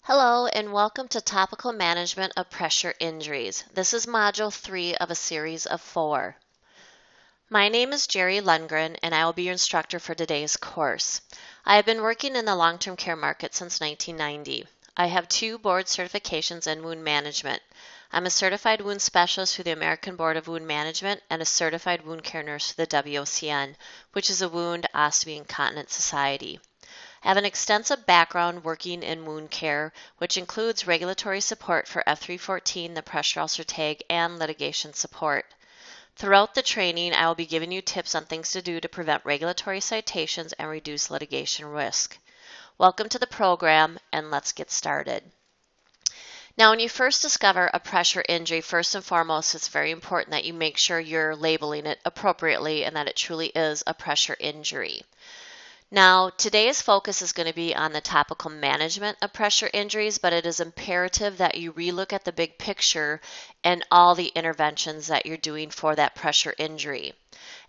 Hello and welcome to Topical Management of Pressure Injuries. This is Module 3 of a series of 4. My name is Jerry Lundgren and I will be your instructor for today's course. I have been working in the long-term care market since 1990. I have 2 board certifications in wound management. I'm a certified wound specialist through the American Board of Wound Management and a certified wound care nurse through the WOCN, which is a Wound, Ostomy, and Continence Society. I have an extensive background working in wound care, which includes regulatory support for F314, the pressure ulcer tag, and litigation support. Throughout the training, I will be giving you tips on things to do to prevent regulatory citations and reduce litigation risk. Welcome to the program, and let's get started. Now, when you first discover a pressure injury, first and foremost, it's very important that you make sure you're labeling it appropriately and that it truly is a pressure injury. Now, today's focus is going to be on the topical management of pressure injuries, but it is imperative that you relook at the big picture and all the interventions that you're doing for that pressure injury.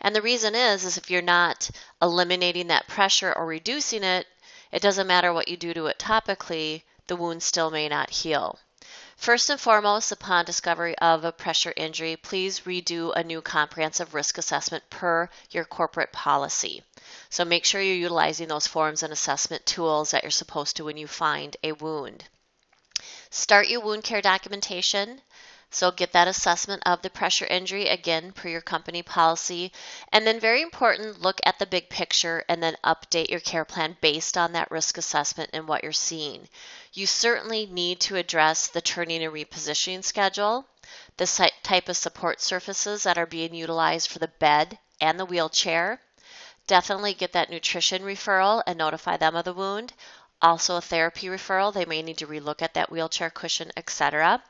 And the reason is if you're not eliminating that pressure or reducing it, it doesn't matter what you do to it topically, the wound still may not heal. First and foremost, upon discovery of a pressure injury, please redo a new comprehensive risk assessment per your corporate policy. So make sure you're utilizing those forms and assessment tools that you're supposed to when you find a wound. Start your wound care documentation. So get that assessment of the pressure injury, again, per your company policy. And then very important, look at the big picture and then update your care plan based on that risk assessment and what you're seeing. You certainly need to address the turning and repositioning schedule, the type of support surfaces that are being utilized for the bed and the wheelchair. Definitely get that nutrition referral and notify them of the wound. Also a therapy referral, they may need to relook at that wheelchair cushion, etc.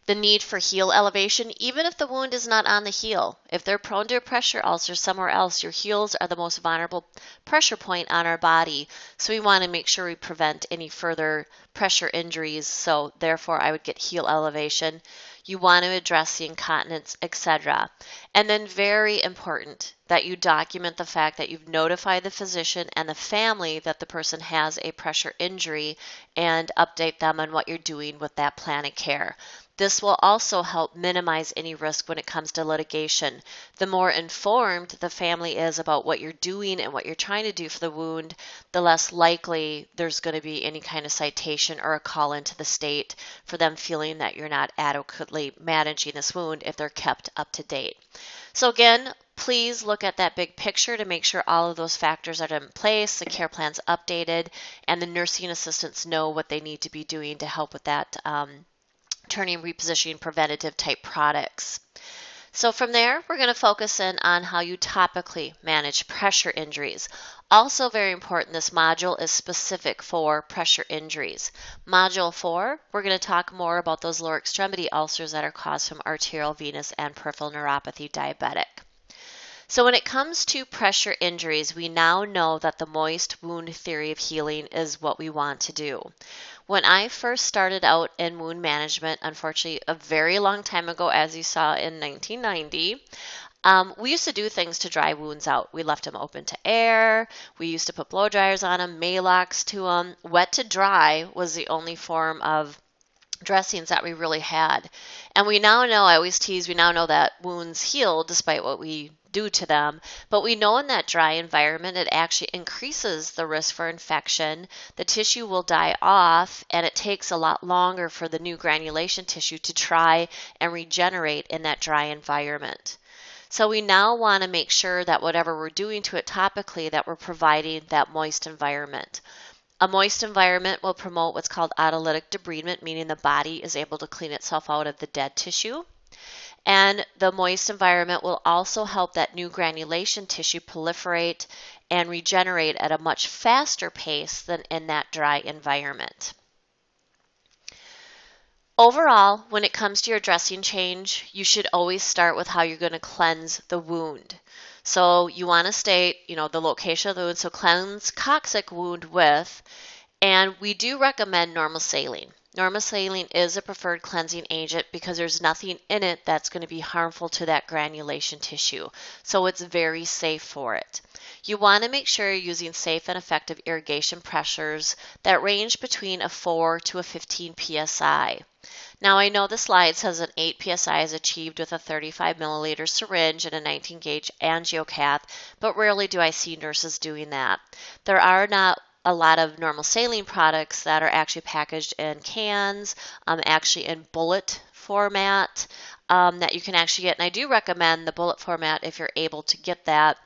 The need for heel elevation, even if the wound is not on the heel. If they're prone to a pressure ulcer somewhere else, your heels are the most vulnerable pressure point on our body. So we want to make sure we prevent any further pressure injuries. So therefore, I would get heel elevation. You want to address the incontinence, etc. And then very important that you document the fact that you've notified the physician and the family that the person has a pressure injury and update them on what you're doing with that plan of care. This will also help minimize any risk when it comes to litigation. The more informed the family is about what you're doing and what you're trying to do for the wound, the less likely there's going to be any kind of citation or a call into the state for them feeling that you're not adequately managing this wound if they're kept up to date. So again, please look at that big picture to make sure all of those factors are in place, the care plan's updated, and the nursing assistants know what they need to be doing to help with that turning, repositioning, preventative type products. So from there, we're going to focus in on how you topically manage pressure injuries. Also very important, this module is specific for pressure injuries. Module 4, we're going to talk more about those lower extremity ulcers that are caused from arterial, venous, and peripheral neuropathy diabetic. So when it comes to pressure injuries, we now know that the moist wound theory of healing is what we want to do. When I first started out in wound management, unfortunately a very long time ago, as you saw in 1990, we used to do things to dry wounds out. We left them open to air. We used to put blow dryers on them, Maalox to them. Wet to dry was the only form of dressings that we really had. And we now know, I always tease, we now know that wounds heal despite what we do to them, but we know in that dry environment it actually increases the risk for infection. The tissue will die off and it takes a lot longer for the new granulation tissue to try and regenerate in that dry environment. So we now want to make sure that whatever we're doing to it topically, that we're providing that moist environment. A moist environment will promote what's called autolytic debridement, meaning the body is able to clean itself out of the dead tissue. And the moist environment will also help that new granulation tissue proliferate and regenerate at a much faster pace than in that dry environment. Overall, when it comes to your dressing change, you should always start with how you're going to cleanse the wound. So you want to state, the location of the wound. So cleanse coccyx wound with, and we do recommend normal saline. normal saline is a preferred cleansing agent because there's nothing in it that's going to be harmful to that granulation tissue. So it's very safe for it. You want to make sure you're using safe and effective irrigation pressures that range between a 4 to a 15 psi. Now I know the slide says an 8 psi is achieved with a 35 milliliter syringe and a 19 gauge angiocath, but rarely do I see nurses doing that. There are not a lot of normal saline products that are actually packaged in cans, actually in bullet format that you can actually get. And I do recommend the bullet format if you're able to get that,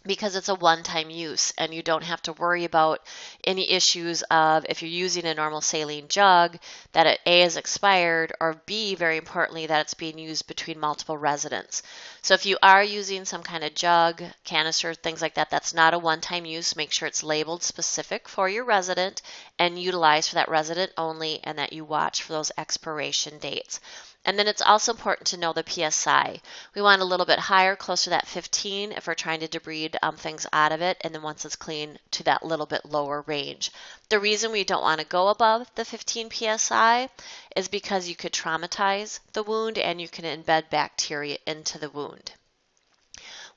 because it's a one-time use and you don't have to worry about any issues of, if you're using a normal saline jug, that it A is expired, or B, very importantly, that it's being used between multiple residents. So if you are using some kind of jug, canister, things like that, that's not a one-time use. Make sure it's labeled specific for your resident and utilized for that resident only, and that you watch for those expiration dates. And then it's also important to know the PSI. We want a little bit higher, closer to that 15 if we're trying to debride things out of it, and then once it's clean, to that little bit lower range. The reason we don't want to go above the 15 PSI is because you could traumatize the wound and you can embed bacteria into the wound.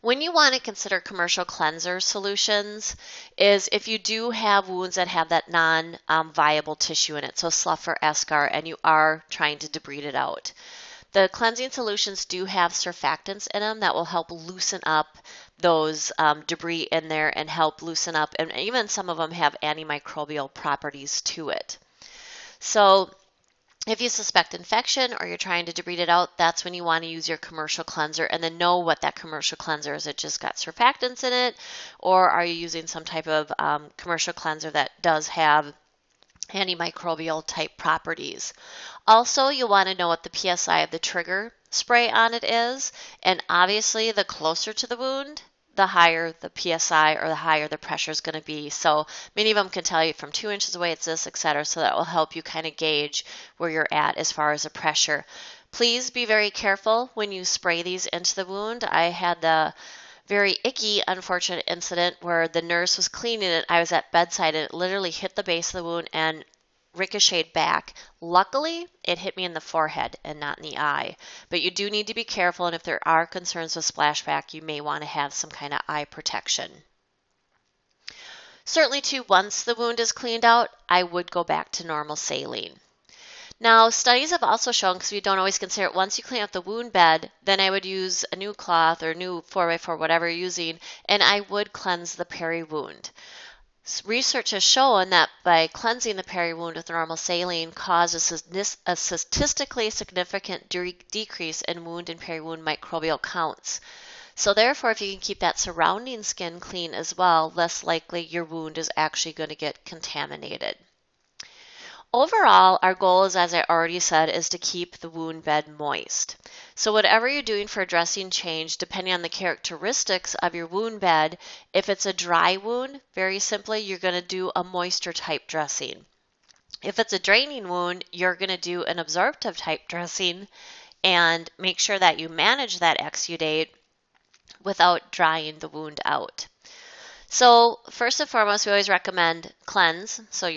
When you want to consider commercial cleanser solutions is if you do have wounds that have that non-viable tissue in it, so slough or eschar, and you are trying to debride it out. The cleansing solutions do have surfactants in them that will help loosen up those debris in there and help loosen up, and even some of them have antimicrobial properties to it. So if you suspect infection or you're trying to debride it out, that's when you want to use your commercial cleanser, and then know what that commercial cleanser is. It just got surfactants in it, or are you using some type of commercial cleanser that does have antimicrobial type properties? Also, you want to know what the PSI of the trigger spray on it is, and obviously the closer to the wound, the higher the PSI or the higher the pressure is going to be. So many of them can tell you from 2 inches away it's this, etc. So that will help you kind of gauge where you're at as far as the pressure. Please be very careful when you spray these into the wound. I had the very icky, unfortunate incident where the nurse was cleaning it. I was at bedside and it literally hit the base of the wound and ricocheted back. Luckily, it hit me in the forehead and not in the eye. But you do need to be careful, and if there are concerns with splashback, you may want to have some kind of eye protection. Certainly, too, once the wound is cleaned out, I would go back to normal saline. Now, studies have also shown, because we don't always consider it, once you clean out the wound bed, then I would use a new cloth or new 4x4, whatever you're using, and I would cleanse the peri-wound. Research has shown that by cleansing the peri-wound with normal saline causes a statistically significant decrease in wound and peri-wound microbial counts. So therefore, if you can keep that surrounding skin clean as well, less likely your wound is actually going to get contaminated. Overall, our goal is, as I already said, is to keep the wound bed moist. So whatever you're doing for a dressing change, depending on the characteristics of your wound bed, if it's a dry wound, very simply, you're going to do a moisture type dressing. If it's a draining wound, you're going to do an absorptive type dressing and make sure that you manage that exudate without drying the wound out. So first and foremost, we always recommend cleanse. So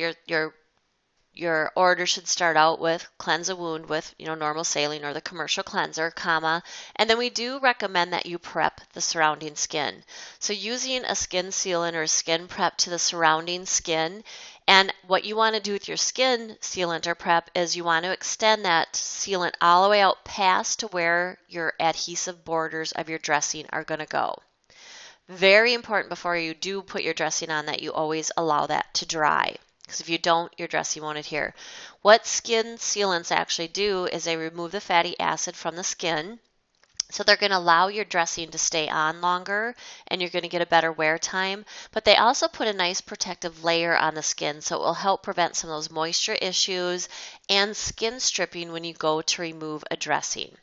your order should start out with cleanse a wound with, normal saline or the commercial cleanser, comma, and then we do recommend that you prep the surrounding skin. So using a skin sealant or skin prep to the surrounding skin, and what you want to do with your skin sealant or prep is you want to extend that sealant all the way out past to where your adhesive borders of your dressing are going to go. Very important before you do put your dressing on that you always allow that to dry. Because if you don't, your dressing won't adhere. What skin sealants actually do is they remove the fatty acid from the skin. So they're going to allow your dressing to stay on longer and you're going to get a better wear time. But they also put a nice protective layer on the skin, so it will help prevent some of those moisture issues and skin stripping when you go to remove a dressing.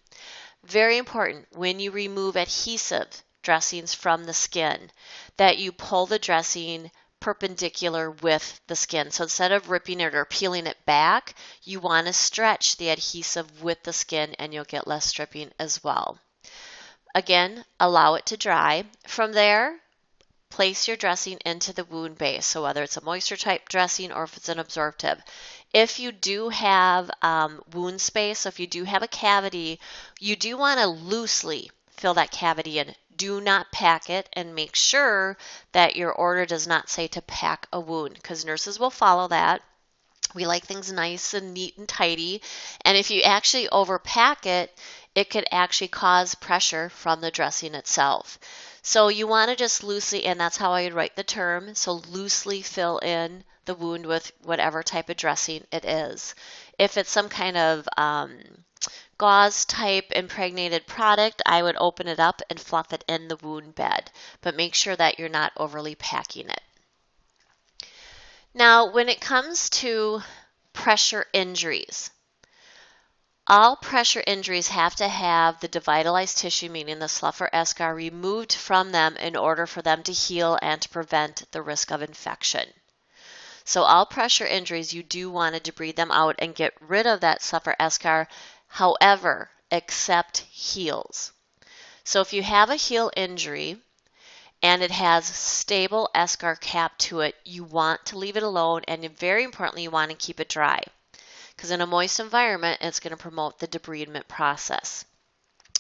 Very important, when you remove adhesive dressings from the skin, that you pull the dressing perpendicular with the skin. So instead of ripping it or peeling it back, you want to stretch the adhesive with the skin and you'll get less stripping as well. Again, allow it to dry. From there, place your dressing into the wound base. So whether it's a moisture type dressing or if it's an absorptive. If you do have wound space, so if you do have a cavity, you do want to loosely fill that cavity in. Do not pack it, and make sure that your order does not say to pack a wound, because nurses will follow that. We like things nice and neat and tidy, and if you actually overpack it, it could actually cause pressure from the dressing itself. So you want to just loosely, and that's how I would write the term, so loosely fill in the wound with whatever type of dressing it is. If it's some kind of gauze type impregnated product, I would open it up and fluff it in the wound bed, but make sure that you're not overly packing it. Now, when it comes to pressure injuries, all pressure injuries have to have the devitalized tissue, meaning the slough or eschar, removed from them in order for them to heal and to prevent the risk of infection. So all pressure injuries, you do want to debride them out and get rid of that slough or eschar, however, except heels. So if you have a heel injury and it has stable eschar cap to it, you want to leave it alone, and very importantly, you want to keep it dry, because in a moist environment, it's going to promote the debridement process.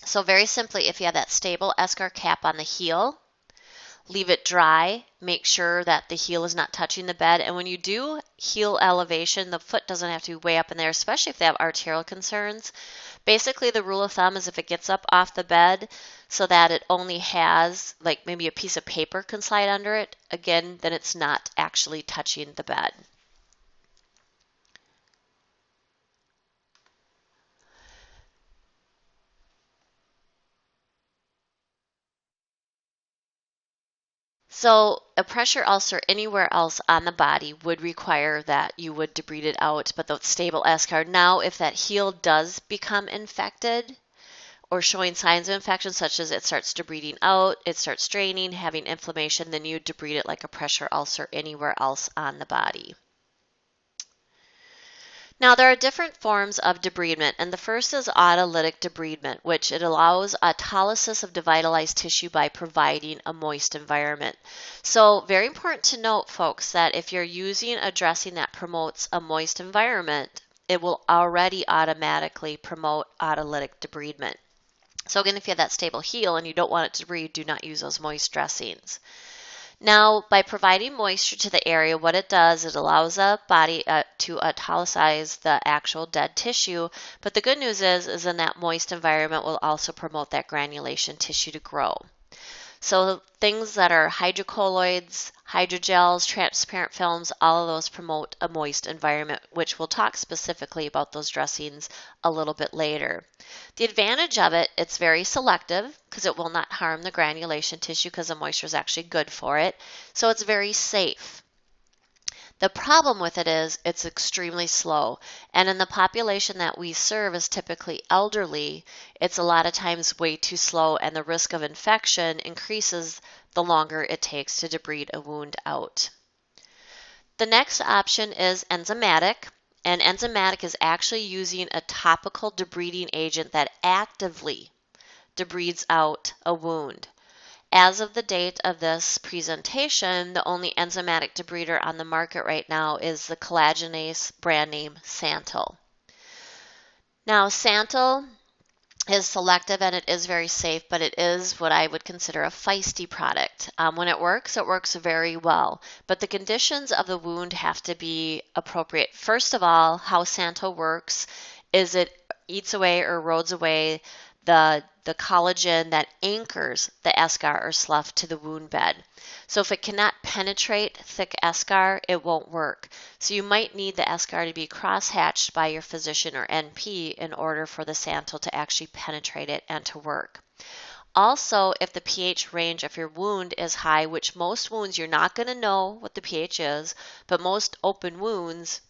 So very simply, if you have that stable eschar cap on the heel, leave it dry. Make sure that the heel is not touching the bed. And when you do heel elevation, the foot doesn't have to be way up in there, especially if they have arterial concerns. Basically, the rule of thumb is if it gets up off the bed so that it only has like maybe a piece of paper can slide under it, again, then it's not actually touching the bed. So a pressure ulcer anywhere else on the body would require that you would debride it out, but the stable eschar. Now, if that heel does become infected or showing signs of infection, such as it starts debriding out, it starts draining, having inflammation, then you debride it like a pressure ulcer anywhere else on the body. Now, there are different forms of debridement, and the first is autolytic debridement, which it allows autolysis of devitalized tissue by providing a moist environment. So very important to note, folks, that if you're using a dressing that promotes a moist environment, it will already automatically promote autolytic debridement. So again, if you have that stable heel and you don't want it to debride, do not use those moist dressings. Now, by providing moisture to the area, what it does, it allows the body to autolysize the actual dead tissue. But the good news is in that moist environment will also promote that granulation tissue to grow. So things that are hydrocolloids, hydrogels, transparent films, all of those promote a moist environment, which we'll talk specifically about those dressings a little bit later. The advantage of it, it's very selective because it will not harm the granulation tissue because the moisture is actually good for it. So it's very safe. The problem with it is it's extremely slow, and in the population that we serve is typically elderly, it's a lot of times way too slow, and the risk of infection increases the longer it takes to debride a wound out. The next option is enzymatic, and enzymatic is actually using a topical debriding agent that actively debrides out a wound. As of the date of this presentation, the only enzymatic debrider on the market right now is the collagenase brand name Santal. Now, Santal is selective and it is very safe, but it is what I would consider a feisty product. When it works very well, but the conditions of the wound have to be appropriate. First of all, how Santal works is it eats away or erodes away the collagen that anchors the eschar or slough to the wound bed. So if it cannot penetrate thick eschar, it won't work. So you might need the eschar to be cross-hatched by your physician or NP in order for the Santal to actually penetrate it and to work. Also, if the pH range of your wound is high, which most wounds you're not going to know what the pH is, but most open wounds,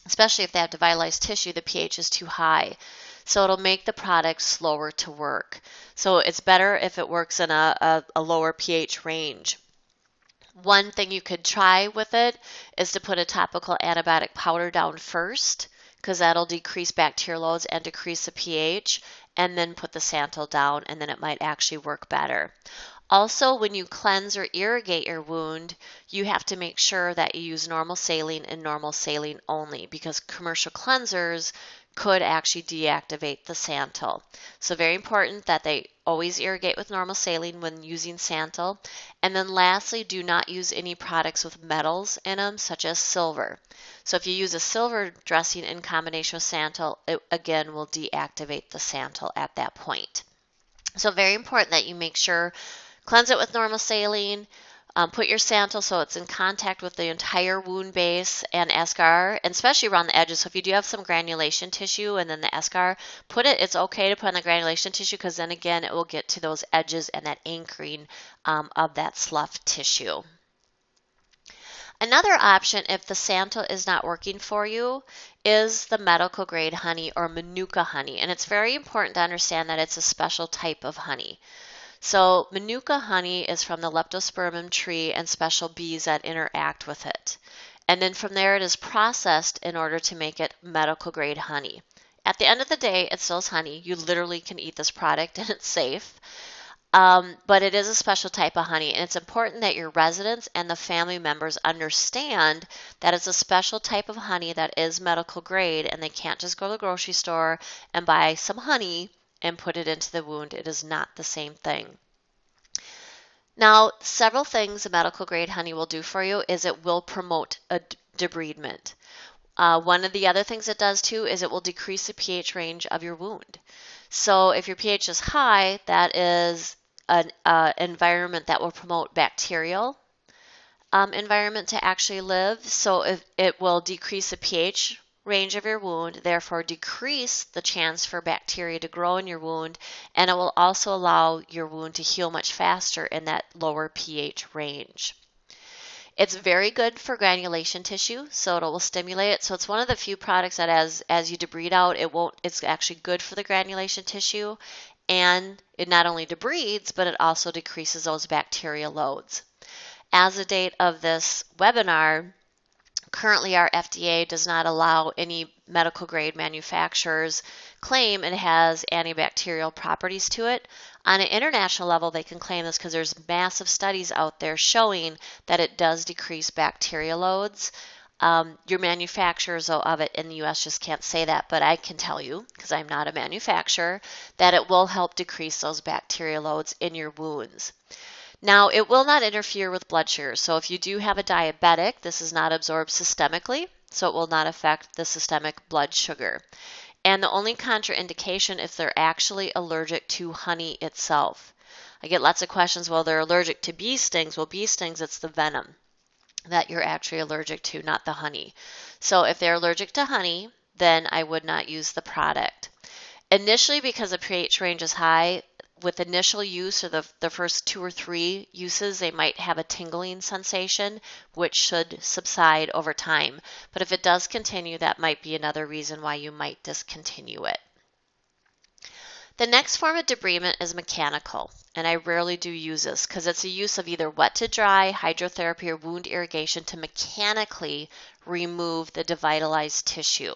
especially if they have devitalized tissue, the pH is too high. So it'll make the product slower to work. So it's better if it works in a lower pH range. One thing you could try with it is to put a topical antibiotic powder down first, because that'll decrease bacterial loads and decrease the pH, and then put the Santal down, and then it might actually work better. Also, when you cleanse or irrigate your wound, you have to make sure that you use normal saline and normal saline only, because commercial cleansers could actually deactivate the Santal. So very important that they always irrigate with normal saline when using Santal. And then lastly, do not use any products with metals in them, such as silver. So if you use a silver dressing in combination with Santal, it again will deactivate the Santal at that point. So very important that you make sure, cleanse it with normal saline, put your Santal so it's in contact with the entire wound base and eschar, and especially around the edges. So if you do have some granulation tissue and then the eschar, it's okay to put on the granulation tissue, because then again it will get to those edges and that anchoring of that slough tissue. Another option, if the Santal is not working for you, is the medical grade honey or Manuka honey. And it's very important to understand that it's a special type of honey. So Manuka honey is from the Leptospermum tree and special bees that interact with it. And then from there it is processed in order to make it medical grade honey. At the end of the day, it still is honey. You literally can eat this product and it's safe. But it is a special type of honey, and it's important that your residents and the family members understand that it's a special type of honey that is medical grade, and they can't just go to the grocery store and buy some honey and put it into the wound. It is not the same thing. Now, several things a medical grade honey will do for you is it will promote a debridement. One of the other things it does too is it will decrease the pH range of your wound. So if your pH is high, that is an environment that will promote bacterial environment to actually live. So if it will decrease the pH range of your wound, therefore decrease the chance for bacteria to grow in your wound, and it will also allow your wound to heal much faster in that lower pH range. It's very good for granulation tissue, so it will stimulate it. So it's one of the few products that as you debride out, it's actually good for the granulation tissue, and it not only debrides, but it also decreases those bacteria loads. As the date of this webinar, currently our FDA does not allow any medical grade manufacturers claim it has antibacterial properties to it. On an international level, they can claim this because there's massive studies out there showing that it does decrease bacteria loads. Your manufacturers of it in the US just can't say that, but I can tell you, because I'm not a manufacturer, that it will help decrease those bacteria loads in your wounds. Now, it will not interfere with blood sugar. So if you do have a diabetic, this is not absorbed systemically, so it will not affect the systemic blood sugar. And the only contraindication if they're actually allergic to honey itself. I get lots of questions, well, they're allergic to bee stings. Well, bee stings, it's the venom that you're actually allergic to, not the honey. So if they're allergic to honey, then I would not use the product. Initially, because the pH range is high, with initial use or the first 2 or 3 uses, they might have a tingling sensation, which should subside over time. But if it does continue, that might be another reason why you might discontinue it. The next form of debridement is mechanical, and I rarely do use this because it's a use of either wet to dry, hydrotherapy, or wound irrigation to mechanically remove the devitalized tissue.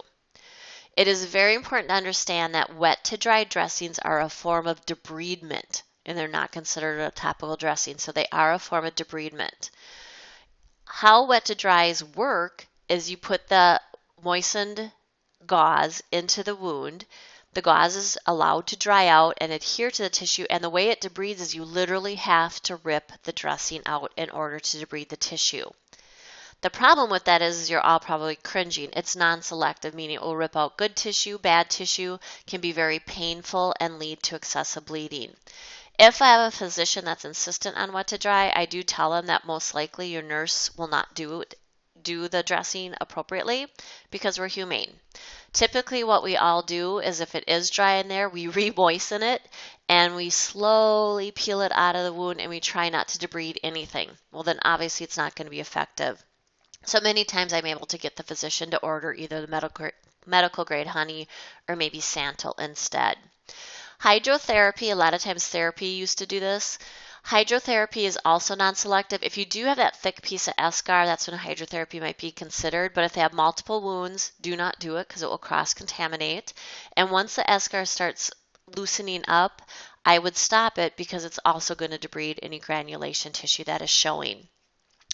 It is very important to understand that wet to dry dressings are a form of debridement, and they're not considered a topical dressing, so they are a form of debridement. How wet to dries work is you put the moistened gauze into the wound. The gauze is allowed to dry out and adhere to the tissue, and the way it debrides is you literally have to rip the dressing out in order to debride the tissue. The problem with that is you're all probably cringing. It's non-selective, meaning it will rip out good tissue, bad tissue, can be very painful, and lead to excessive bleeding. If I have a physician that's insistent on wet to dry, I do tell them that most likely your nurse will not do the dressing appropriately because we're humane. Typically what we all do is if it is dry in there, we re-moisten it and we slowly peel it out of the wound and we try not to debride anything. Well, then obviously it's not going to be effective. So many times I'm able to get the physician to order either the medical grade honey or maybe Santal instead. Hydrotherapy, a lot of times therapy used to do this. Hydrotherapy is also non-selective. If you do have that thick piece of eschar, that's when hydrotherapy might be considered. But if they have multiple wounds, do not do it because it will cross-contaminate. And once the eschar starts loosening up, I would stop it because it's also going to debride any granulation tissue that is showing.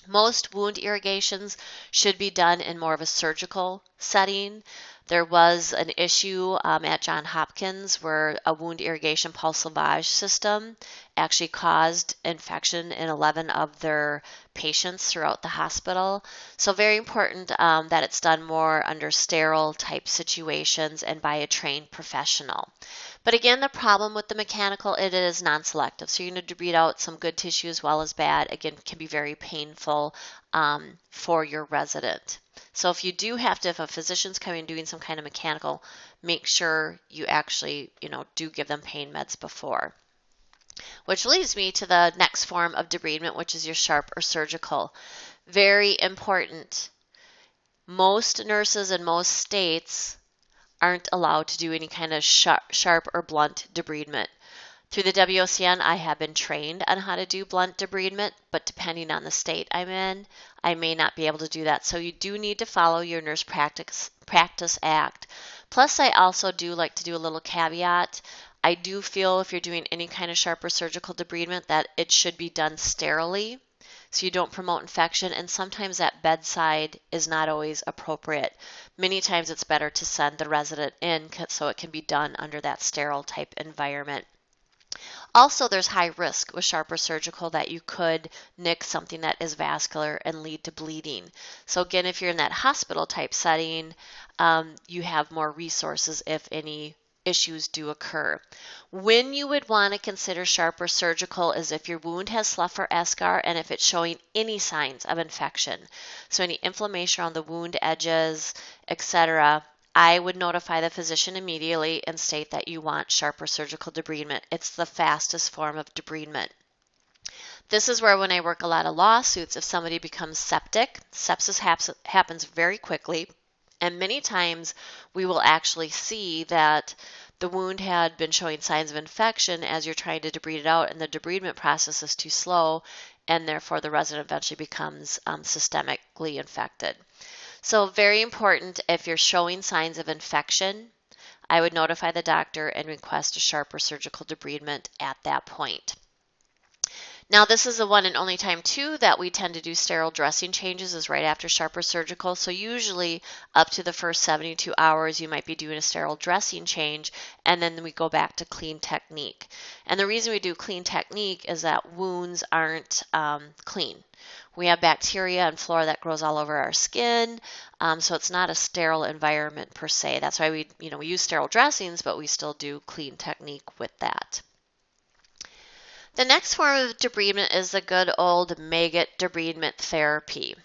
Most wound irrigations should be done in more of a surgical setting. There was an issue at Johns Hopkins where a wound irrigation pulse lavage system actually caused infection in 11 of their patients throughout the hospital. So very important that it's done more under sterile type situations and by a trained professional. But again, the problem with the mechanical, it is non-selective. So you're going to debride out some good tissue as well as bad. Again, can be very painful for your resident. So if you do have to, if a physician's coming and doing some kind of mechanical, make sure you actually, do give them pain meds before. Which leads me to the next form of debridement, which is your sharp or surgical. Very important. Most nurses in most states aren't allowed to do any kind of sharp or blunt debridement. Through the WOCN, I have been trained on how to do blunt debridement, but depending on the state I'm in, I may not be able to do that. So you do need to follow your Nurse Practice Act. Plus, I also do like to do a little caveat. I do feel if you're doing any kind of sharp or surgical debridement that it should be done sterilely, so you don't promote infection, and sometimes that bedside is not always appropriate. Many times it's better to send the resident in so it can be done under that sterile type environment. Also, there's high risk with sharp or surgical that you could nick something that is vascular and lead to bleeding. So again, if you're in that hospital type setting, you have more resources if any issues do occur. When you would want to consider sharp or surgical is if your wound has slough or eschar and if it's showing any signs of infection. So any inflammation on the wound edges, etc. I would notify the physician immediately and state that you want sharp or surgical debridement. It's the fastest form of debridement. This is where when I work a lot of lawsuits, if somebody becomes septic, sepsis happens very quickly. And many times we will actually see that the wound had been showing signs of infection as you're trying to debride it out, and the debridement process is too slow, and therefore the resident eventually becomes systemically infected. So very important, if you're showing signs of infection, I would notify the doctor and request a sharp or surgical debridement at that point. Now, this is the one and only time, too, that we tend to do sterile dressing changes is right after sharp or surgical. So usually up to the first 72 hours, you might be doing a sterile dressing change, and then we go back to clean technique. And the reason we do clean technique is that wounds aren't clean. We have bacteria and flora that grows all over our skin, so it's not a sterile environment per se. That's why we use sterile dressings, but we still do clean technique with that. The next form of debridement is the good old maggot debridement therapy.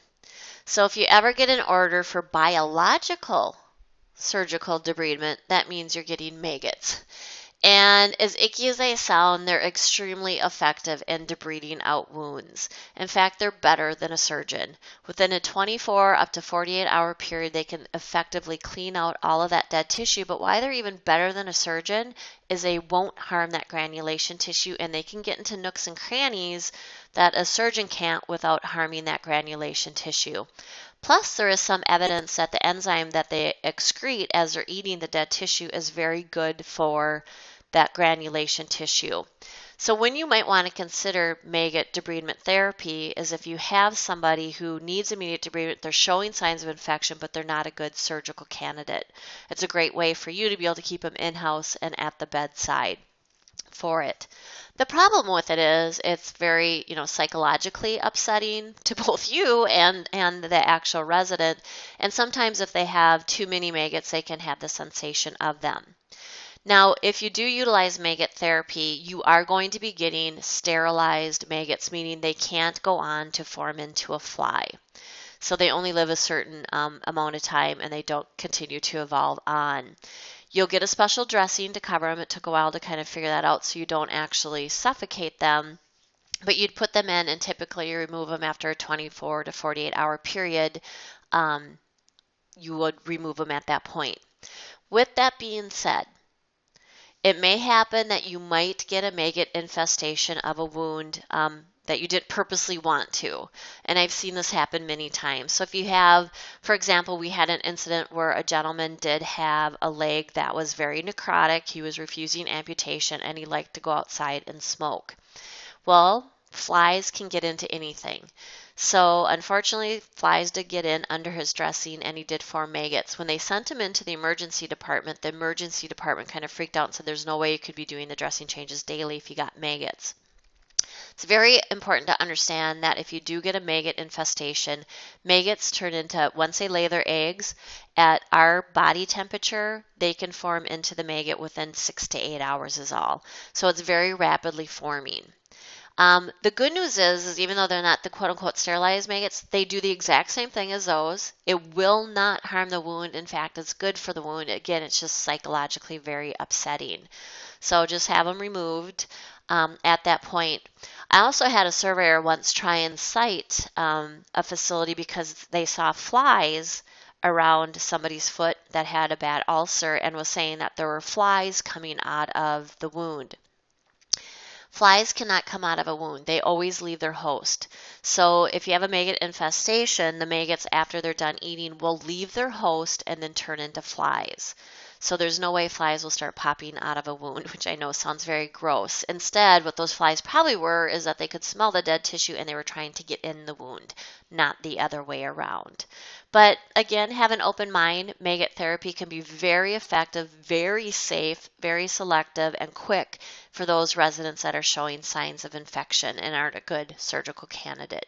So if you ever get an order for biological surgical debridement, that means you're getting maggots. And as icky as they sound, they're extremely effective in debriding out wounds. In fact, they're better than a surgeon. Within a 24 up to 48 hour period, they can effectively clean out all of that dead tissue. But why they're even better than a surgeon is they won't harm that granulation tissue, and they can get into nooks and crannies that a surgeon can't without harming that granulation tissue. Plus, there is some evidence that the enzyme that they excrete as they're eating the dead tissue is very good for that granulation tissue. So when you might want to consider maggot debridement therapy is if you have somebody who needs immediate debridement, they're showing signs of infection, but they're not a good surgical candidate. It's a great way for you to be able to keep them in-house and at the bedside for it. The problem with it is it's very, psychologically upsetting to both you and the actual resident. And sometimes if they have too many maggots, they can have the sensation of them. Now, if you do utilize maggot therapy, you are going to be getting sterilized maggots, meaning they can't go on to form into a fly. So they only live a certain amount of time and they don't continue to evolve on. You'll get a special dressing to cover them. It took a while to kind of figure that out so you don't actually suffocate them. But you'd put them in and typically you remove them after a 24 to 48 hour period. You would remove them at that point. With that being said, it may happen that you might get a maggot infestation of a wound that you didn't purposely want to. And I've seen this happen many times. So if you have, for example, we had an incident where a gentleman did have a leg that was very necrotic. He was refusing amputation and he liked to go outside and smoke. Well, flies can get into anything. So unfortunately, flies did get in under his dressing and he did form maggots. When they sent him into the emergency department kind of freaked out and said there's no way you could be doing the dressing changes daily if you got maggots. It's very important to understand that if you do get a maggot infestation, maggots turn into, once they lay their eggs, at our body temperature, they can form into the maggot within 6 to 8 hours is all. So it's very rapidly forming. The good news is even though they're not the quote-unquote sterilized maggots, they do the exact same thing as those. It will not harm the wound. In fact, it's good for the wound. Again, it's just psychologically very upsetting. So just have them removed at that point. I also had a surveyor once try and cite a facility because they saw flies around somebody's foot that had a bad ulcer and was saying that there were flies coming out of the wound. Flies cannot come out of a wound. They always leave their host. So if you have a maggot infestation, the maggots, after they're done eating, will leave their host and then turn into flies. So there's no way flies will start popping out of a wound, which I know sounds very gross. Instead, what those flies probably were is that they could smell the dead tissue and they were trying to get in the wound, not the other way around. But again, have an open mind. Maggot therapy can be very effective, very safe, very selective, and quick for those residents that are showing signs of infection and aren't a good surgical candidate.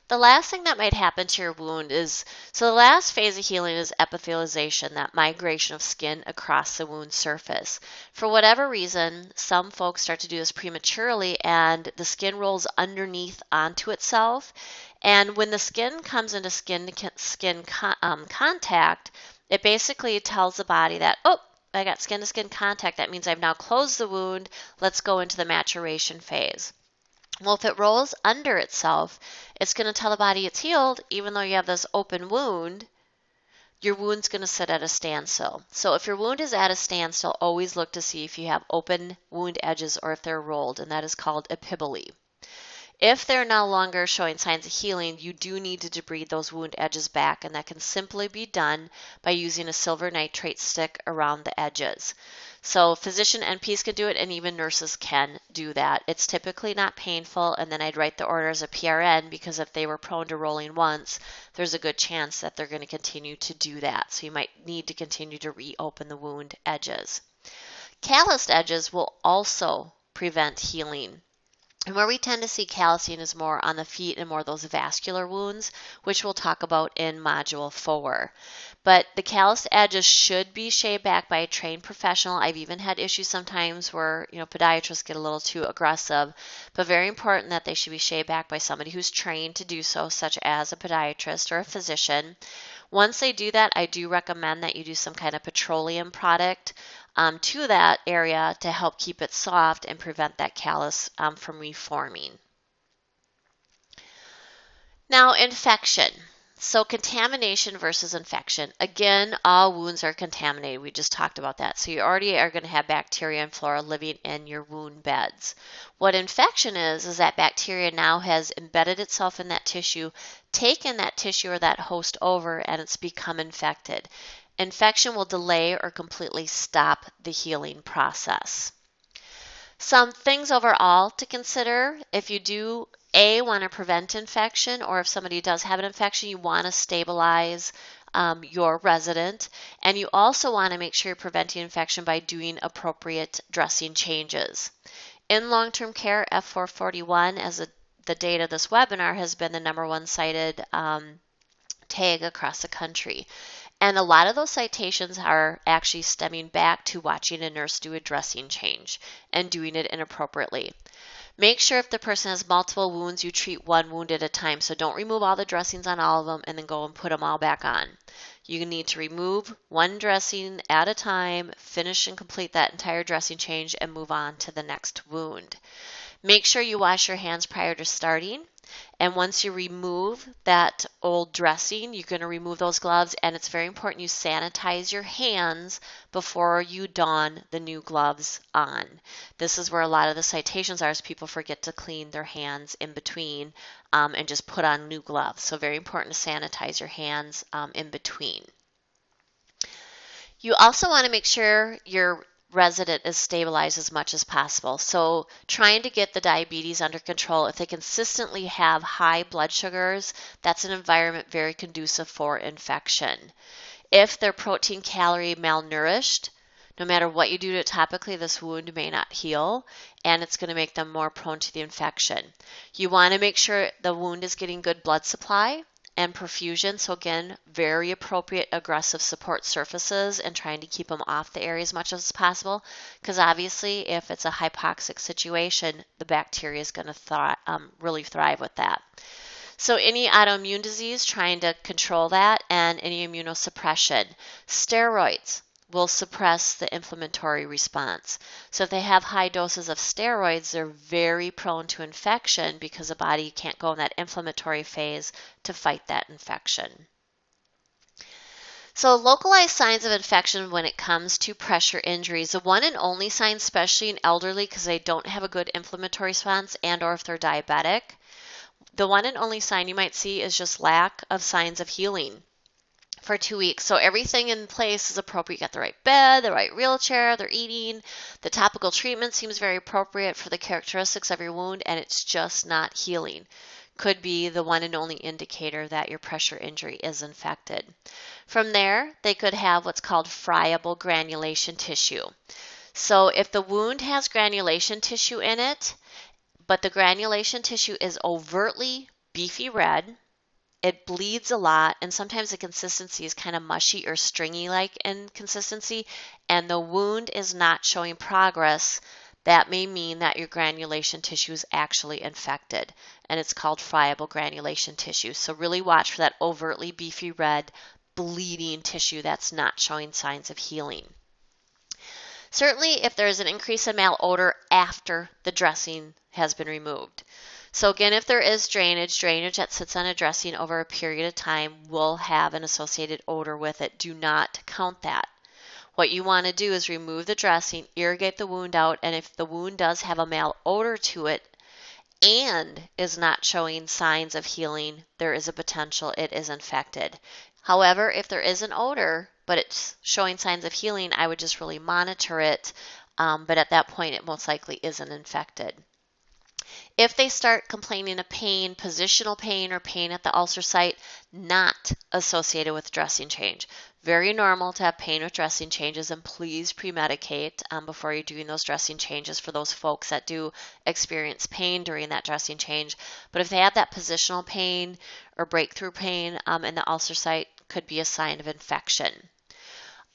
The last thing that might happen to your wound is, so the last phase of healing is epithelialization, that migration of skin across the wound surface. For whatever reason, some folks start to do this prematurely and the skin rolls underneath onto itself. And when the skin comes into skin-to-skin contact, it basically tells the body that, oh, I got skin-to-skin contact. That means I've now closed the wound. Let's go into the maturation phase. Well, if it rolls under itself, it's going to tell the body it's healed, even though you have this open wound. Your wound's going to sit at a standstill. So if your wound is at a standstill, always look to see if you have open wound edges or if they're rolled, and that is called epiboly. If they're no longer showing signs of healing, you do need to debride those wound edges back, and that can simply be done by using a silver nitrate stick around the edges. So physician NPs can do it, and even nurses can do that. It's typically not painful, and then I'd write the order as a PRN because if they were prone to rolling once, there's a good chance that they're going to continue to do that. So you might need to continue to reopen the wound edges. Calloused edges will also prevent healing. And where we tend to see callousing is more on the feet and more those vascular wounds, which we'll talk about in Module 4. But the calloused edges should be shaved back by a trained professional. I've even had issues sometimes where, podiatrists get a little too aggressive, but very important that they should be shaved back by somebody who's trained to do so, such as a podiatrist or a physician. Once they do that, I do recommend that you do some kind of petroleum product to that area to help keep it soft and prevent that callus from reforming. Now, infection. So contamination versus infection. Again, all wounds are contaminated. We just talked about that. So you already are going to have bacteria and flora living in your wound beds. What infection is that bacteria now has embedded itself in that tissue, taken that tissue or that host over, and it's become infected. Infection will delay or completely stop the healing process. Some things overall to consider if you do want to prevent infection, or if somebody does have an infection, you want to stabilize your resident, and you also want to make sure you're preventing infection by doing appropriate dressing changes. In long-term care, F441, as the date of this webinar, has been the #1 cited tag across the country. And a lot of those citations are actually stemming back to watching a nurse do a dressing change and doing it inappropriately. Make sure if the person has multiple wounds, you treat one wound at a time. So don't remove all the dressings on all of them and then go and put them all back on. You need to remove one dressing at a time, finish and complete that entire dressing change, and move on to the next wound. Make sure you wash your hands prior to starting. And once you remove that old dressing, you're going to remove those gloves, and it's very important you sanitize your hands before you don the new gloves on. This is where a lot of the citations are, is people forget to clean their hands in between and just put on new gloves. So very important to sanitize your hands in between. You also want to make sure your resident is stabilized as much as possible. So trying to get the diabetes under control. If they consistently have high blood sugars, that's an environment very conducive for infection. If they're protein calorie malnourished, no matter what you do to it topically, this wound may not heal, and it's going to make them more prone to the infection. You want to make sure the wound is getting good blood supply and perfusion. So again, very appropriate aggressive support surfaces and trying to keep them off the area as much as possible, because obviously if it's a hypoxic situation, the bacteria is going to really thrive with that. So any autoimmune disease, trying to control that, and any immunosuppression. Steroids will suppress the inflammatory response. So if they have high doses of steroids, they're very prone to infection because the body can't go in that inflammatory phase to fight that infection. So localized signs of infection when it comes to pressure injuries, the one and only sign, especially in elderly because they don't have a good inflammatory response and or if they're diabetic, the one and only sign you might see is just lack of signs of healing for 2 weeks. So everything in place is appropriate. You got the right bed, the right wheelchair, they're eating. The topical treatment seems very appropriate for the characteristics of your wound, and it's just not healing. Could be the one and only indicator that your pressure injury is infected. From there, they could have what's called friable granulation tissue. So if the wound has granulation tissue in it, but the granulation tissue is overtly beefy red, it bleeds a lot, and sometimes the consistency is kind of mushy or stringy-like in consistency, and the wound is not showing progress, that may mean that your granulation tissue is actually infected, and it's called friable granulation tissue. So really watch for that overtly beefy red bleeding tissue that's not showing signs of healing. Certainly if there is an increase in malodor after the dressing has been removed. So again, if there is drainage that sits on a dressing over a period of time will have an associated odor with it. Do not count that. What you want to do is remove the dressing, irrigate the wound out, and if the wound does have a malodor to it and is not showing signs of healing, there is a potential it is infected. However, if there is an odor, but it's showing signs of healing, I would just really monitor it, but at that point it most likely isn't infected. If they start complaining of pain, positional pain, or pain at the ulcer site, not associated with dressing change. Very normal to have pain with dressing changes, and please pre-medicate before you're doing those dressing changes for those folks that do experience pain during that dressing change. But if they have that positional pain or breakthrough pain in the ulcer site, could be a sign of infection.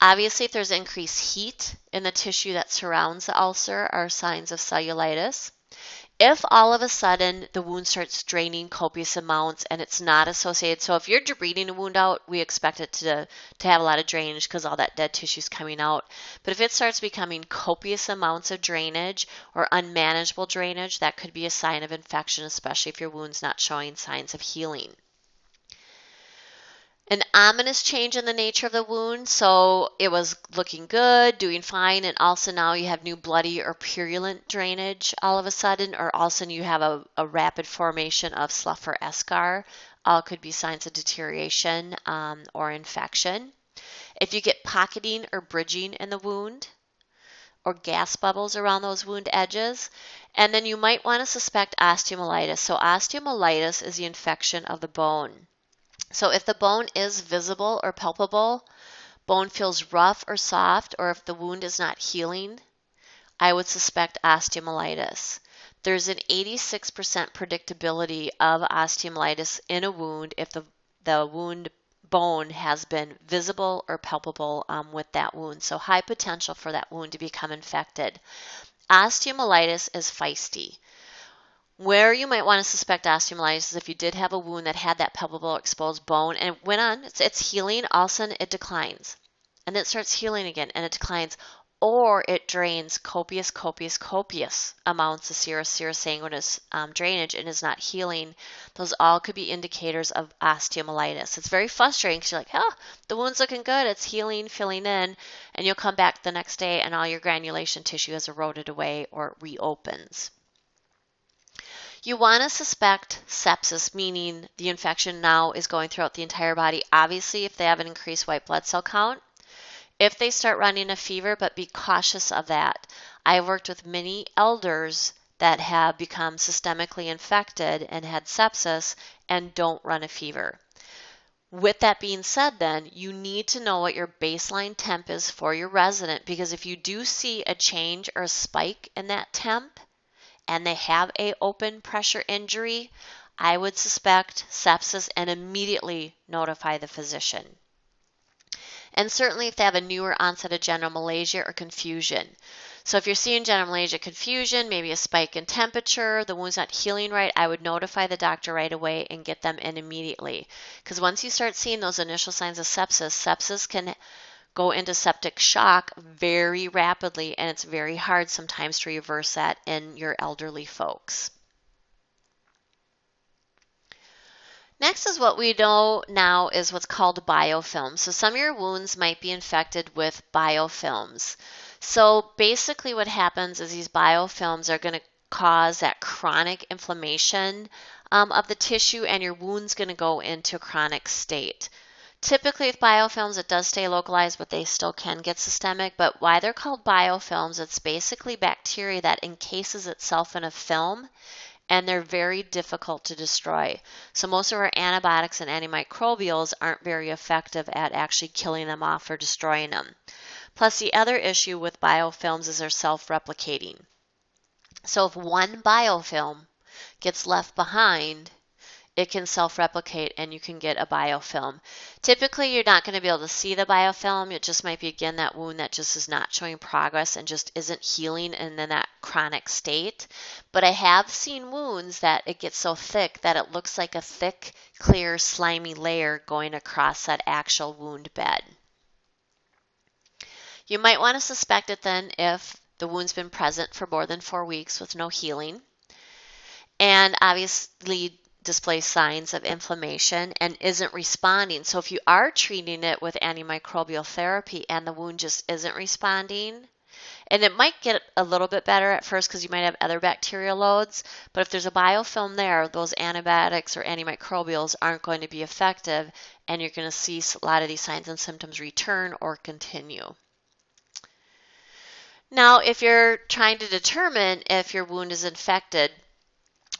Obviously, if there's increased heat in the tissue that surrounds the ulcer, are signs of cellulitis. If all of a sudden the wound starts draining copious amounts and it's not associated, so if you're bleeding a wound out, we expect it to have a lot of drainage because all that dead tissue is coming out. But if it starts becoming copious amounts of drainage or unmanageable drainage, that could be a sign of infection, especially if your wound's not showing signs of healing. An ominous change in the nature of the wound, so it was looking good, doing fine, and also now you have new bloody or purulent drainage all of a sudden, or all of a sudden you have a rapid formation of slough or eschar. All could be signs of deterioration or infection. If you get pocketing or bridging in the wound, or gas bubbles around those wound edges, and then you might want to suspect osteomyelitis. So osteomyelitis is the infection of the bone. So if the bone is visible or palpable, bone feels rough or soft, or if the wound is not healing, I would suspect osteomyelitis. There's an 86% predictability of osteomyelitis in a wound if the wound bone has been visible or palpable with that wound. So high potential for that wound to become infected. Osteomyelitis is feisty. Where you might want to suspect osteomyelitis is if you did have a wound that had that palpable exposed bone and it went on, it's healing, all of a sudden it declines. And then it starts healing again and it declines. or it drains copious amounts of serous sanguineous drainage and is not healing. Those all could be indicators of osteomyelitis. It's very frustrating because you're like, oh, the wound's looking good, it's healing, filling in, and you'll come back the next day and all your granulation tissue has eroded away or reopens. You want to suspect sepsis, meaning the infection now is going throughout the entire body. Obviously, if they have an increased white blood cell count, if they start running a fever, but be cautious of that. I've worked with many elders that have become systemically infected and had sepsis and don't run a fever. With that being said, then, you need to know what your baseline temp is for your resident, because if you do see a change or a spike in that temp and they have a open pressure injury, I would suspect sepsis and immediately notify the physician. And certainly if they have a newer onset of general malaise or confusion. So if you're seeing general malaise, confusion, maybe a spike in temperature, the wound's not healing right, I would notify the doctor right away and get them in immediately. Because once you start seeing those initial signs of sepsis, sepsis can go into septic shock very rapidly, and it's very hard sometimes to reverse that in your elderly folks. Next is what we know now is what's called biofilms. So some of your wounds might be infected with biofilms. So basically what happens is these biofilms are going to cause that chronic inflammation of the tissue, and your wound's going to go into a chronic state. Typically with biofilms, it does stay localized, but they still can get systemic. But why they're called biofilms, it's basically bacteria that encases itself in a film, and they're very difficult to destroy. So most of our antibiotics and antimicrobials aren't very effective at actually killing them off or destroying them. Plus, the other issue with biofilms is they're self-replicating. So if one biofilm gets left behind, it can self-replicate and you can get a biofilm. Typically, you're not going to be able to see the biofilm. It just might be, again, that wound that just is not showing progress and just isn't healing and in that chronic state. But I have seen wounds that it gets so thick that it looks like a thick, clear, slimy layer going across that actual wound bed. You might want to suspect it then if the wound's been present for more than 4 weeks with no healing, and obviously displays signs of inflammation and isn't responding. So if you are treating it with antimicrobial therapy and the wound just isn't responding, and it might get a little bit better at first because you might have other bacterial loads, but if there's a biofilm there, those antibiotics or antimicrobials aren't going to be effective, and you're going to see a lot of these signs and symptoms return or continue. Now, if you're trying to determine if your wound is infected,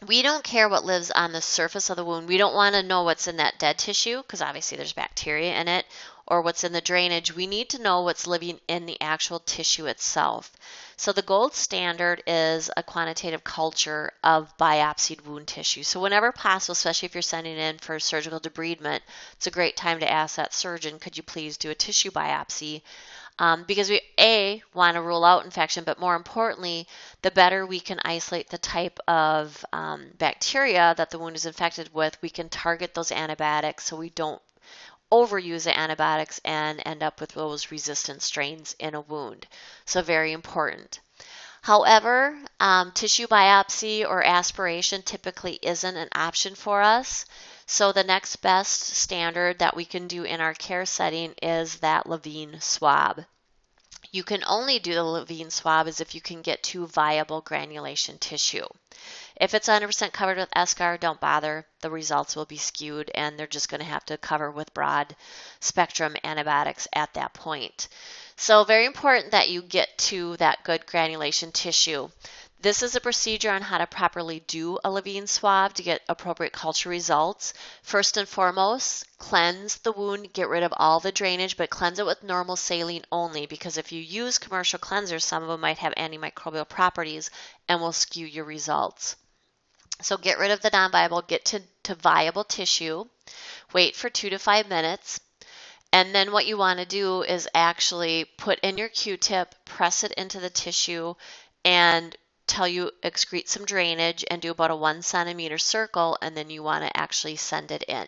we don't care what lives on the surface of the wound. We don't want to know what's in that dead tissue because obviously there's bacteria in it, or what's in the drainage. We need to know what's living in the actual tissue itself. So the gold standard is a quantitative culture of biopsied wound tissue. So whenever possible, especially if you're sending in for surgical debridement, it's a great time to ask that surgeon, could you please do a tissue biopsy? Because we, want to rule out infection, but more importantly, the better we can isolate the type of bacteria that the wound is infected with, we can target those antibiotics so we don't overuse the antibiotics and end up with those resistant strains in a wound. So very important. However, tissue biopsy or aspiration typically isn't an option for us. So the next best standard that we can do in our care setting is that Levine swab. You can only do the Levine swab as if you can get to viable granulation tissue. If it's 100% covered with eschar, don't bother. The results will be skewed and they're just going to have to cover with broad spectrum antibiotics at that point. So very important that you get to that good granulation tissue. This is a procedure on how to properly do a Levine swab to get appropriate culture results. First and foremost, cleanse the wound, get rid of all the drainage, but cleanse it with normal saline only, because if you use commercial cleansers, some of them might have antimicrobial properties and will skew your results. So get rid of the non-viable, get to viable tissue, wait for 2 to 5 minutes, and then what you want to do is actually put in your Q-tip, press it into the tissue, and till you excrete some drainage and do about a 1 centimeter circle, and then you want to actually send it in.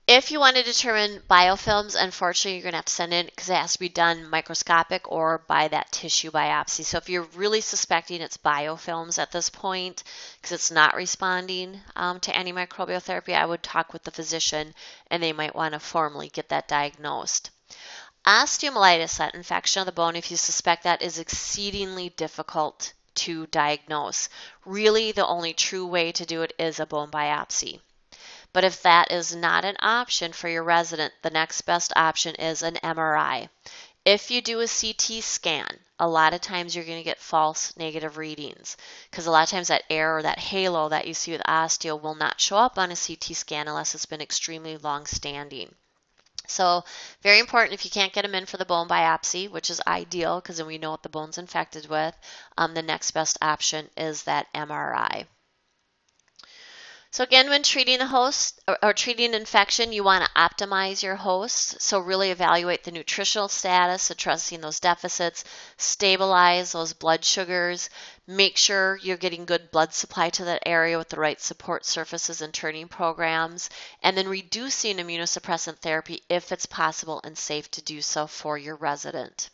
If you want to determine biofilms, unfortunately, you're going to have to send in because it has to be done microscopic or by that tissue biopsy. So if you're really suspecting it's biofilms at this point because it's not responding to antimicrobial therapy, I would talk with the physician and they might want to formally get that diagnosed. Osteomyelitis, that infection of the bone, if you suspect that, is exceedingly difficult to diagnose. Really, the only true way to do it is a bone biopsy. But if that is not an option for your resident, the next best option is an MRI. If you do a CT scan, a lot of times you're going to get false negative readings because a lot of times that air or that halo that you see with osteo will not show up on a CT scan unless it's been extremely long standing. So very important, if you can't get them in for the bone biopsy, which is ideal because then we know what the bone's infected with, the next best option is that MRI. So again, when treating a host or treating an infection, you want to optimize your host. So really evaluate the nutritional status, addressing those deficits, stabilize those blood sugars, make sure you're getting good blood supply to that area with the right support surfaces and turning programs, and then reducing immunosuppressant therapy if it's possible and safe to do so for your resident.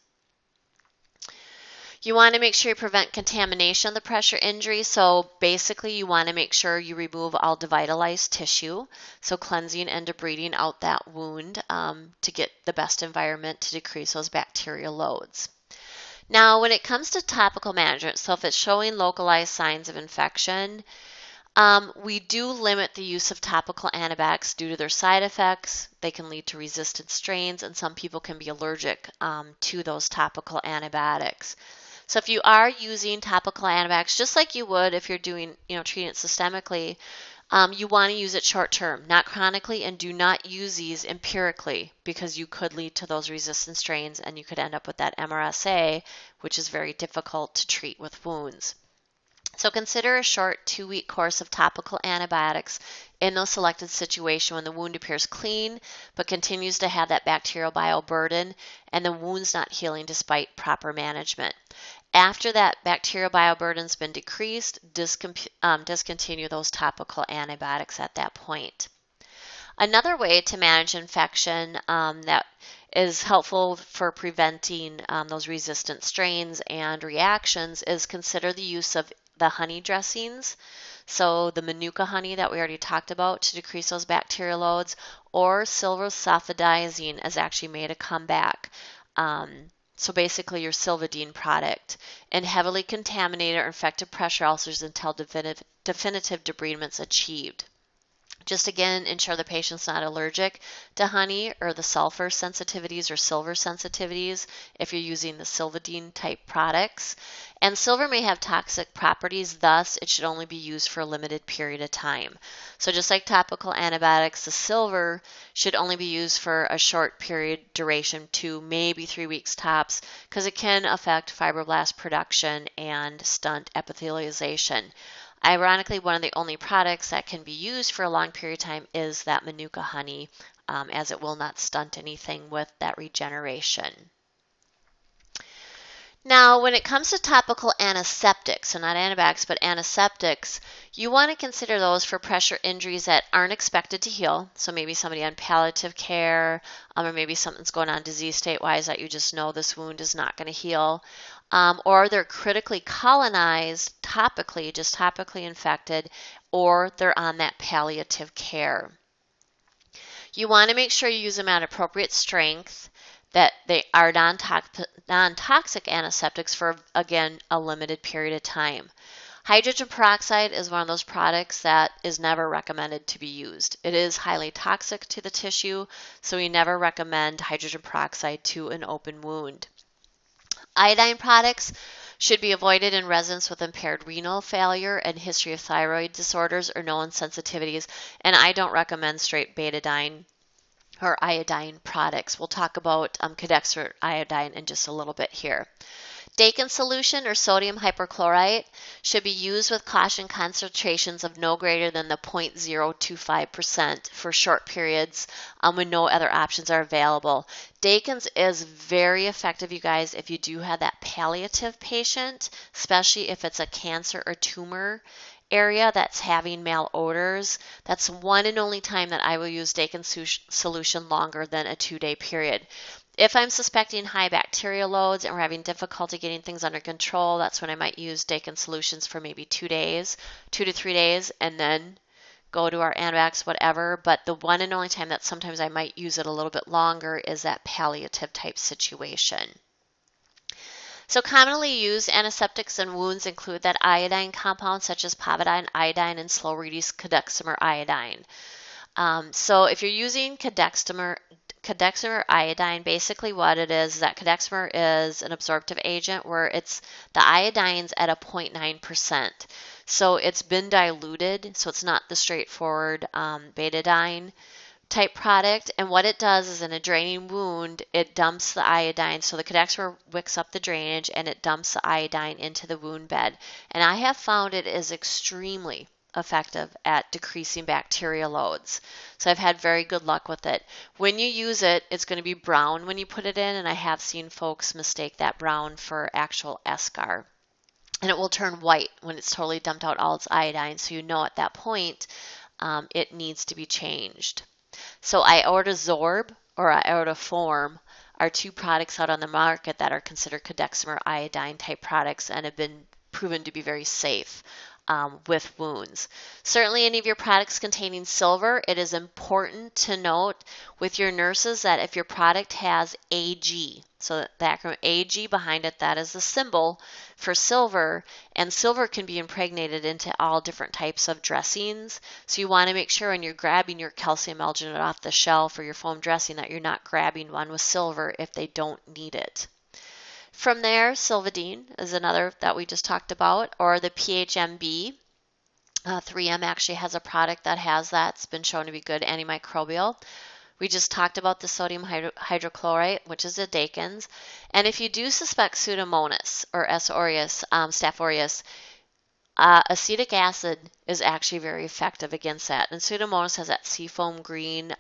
You want to make sure you prevent contamination of the pressure injury. So basically you want to make sure you remove all devitalized tissue. So cleansing and debriding out that wound to get the best environment to decrease those bacterial loads. Now when it comes to topical management, so if it's showing localized signs of infection, we do limit the use of topical antibiotics due to their side effects. They can lead to resistant strains and some people can be allergic to those topical antibiotics. So if you are using topical antibiotics, just like you would if you're doing, treating it systemically, you want to use it short term, not chronically, and do not use these empirically because you could lead to those resistant strains and you could end up with that MRSA, which is very difficult to treat with wounds. So consider a short 2-week course of topical antibiotics in those selected situations when the wound appears clean but continues to have that bacterial bioburden and the wound's not healing despite proper management. After that bacterial bioburden's been decreased, discontinue those topical antibiotics at that point. Another way to manage infection that is helpful for preventing those resistant strains and reactions is consider the use of the honey dressings. So the manuka honey that we already talked about to decrease those bacterial loads, or silver-sulfadiazine has actually made a comeback. So basically your Silvadene product, and heavily contaminated or infected pressure ulcers until definitive debridement achieved. Just again, ensure the patient's not allergic to honey or the sulfur sensitivities or silver sensitivities if you're using the Silvadene type products. And silver may have toxic properties, thus it should only be used for a limited period of time. So just like topical antibiotics, the silver should only be used for a short period duration, 2, maybe 3 weeks tops, because it can affect fibroblast production and stunt epithelialization. Ironically, one of the only products that can be used for a long period of time is that manuka honey, as it will not stunt anything with that regeneration. Now, when it comes to topical antiseptics, so not antibiotics, but antiseptics, you want to consider those for pressure injuries that aren't expected to heal. So maybe somebody on palliative care, or maybe something's going on disease state-wise that you just know this wound is not going to heal. Or they're critically colonized topically, just topically infected, or they're on that palliative care. You want to make sure you use them at appropriate strength, that they are non-toxic antiseptics for, again, a limited period of time. Hydrogen peroxide is one of those products that is never recommended to be used. It is highly toxic to the tissue, so we never recommend hydrogen peroxide to an open wound. Iodine products should be avoided in residents with impaired renal failure and history of thyroid disorders or known sensitivities, and I don't recommend straight betadine or iodine products. We'll talk about cadextrin iodine in just a little bit here. Dakin solution or sodium hypochlorite should be used with caution, concentrations of no greater than the 0.025% for short periods when no other options are available. Dakin's is very effective, you guys, if you do have that palliative patient, especially if it's a cancer or tumor area that's having malodors, that's one and only time that I will use Dakin solution longer than a 2-day period. If I'm suspecting high bacteria loads and we're having difficulty getting things under control, that's when I might use Dakin solutions for maybe 2 days, 2 to 3 days, and then go to our antibiotics, whatever. But the one and only time that sometimes I might use it a little bit longer is that palliative type situation. So commonly used antiseptics in wounds include that iodine compound such as povidone iodine and slow-release cadexamer iodine. So if you're using cadexamer iodine, basically what it is that cadexamer is an absorptive agent where it's the iodine's at a 0.9%. So it's been diluted, so it's not the straightforward betadine type product, and what it does is in a draining wound, it dumps the iodine, so the cadexamer wicks up the drainage and it dumps the iodine into the wound bed. And I have found it is extremely effective at decreasing bacteria loads. So I've had very good luck with it. When you use it, it's going to be brown when you put it in, and I have seen folks mistake that brown for actual eschar. And it will turn white when it's totally dumped out all its iodine, so you know at that point it needs to be changed. So Iodosorb or Iodoform are two products out on the market that are considered cadexamer iodine type products and have been proven to be very safe with wounds. Certainly any of your products containing silver, it is important to note with your nurses that if your product has AG, so the acronym AG behind it, that is the symbol for silver, and silver can be impregnated into all different types of dressings. So you want to make sure when you're grabbing your calcium alginate off the shelf or your foam dressing that you're not grabbing one with silver if they don't need it. From there, Silvadene is another that we just talked about, or the PHMB. 3M actually has a product that has that. It's been shown to be good antimicrobial. We just talked about the sodium hydrochloride, which is the Dakins. And if you do suspect Pseudomonas or S. aureus, Staph aureus, acetic acid is actually very effective against that. And Pseudomonas has that seafoam green,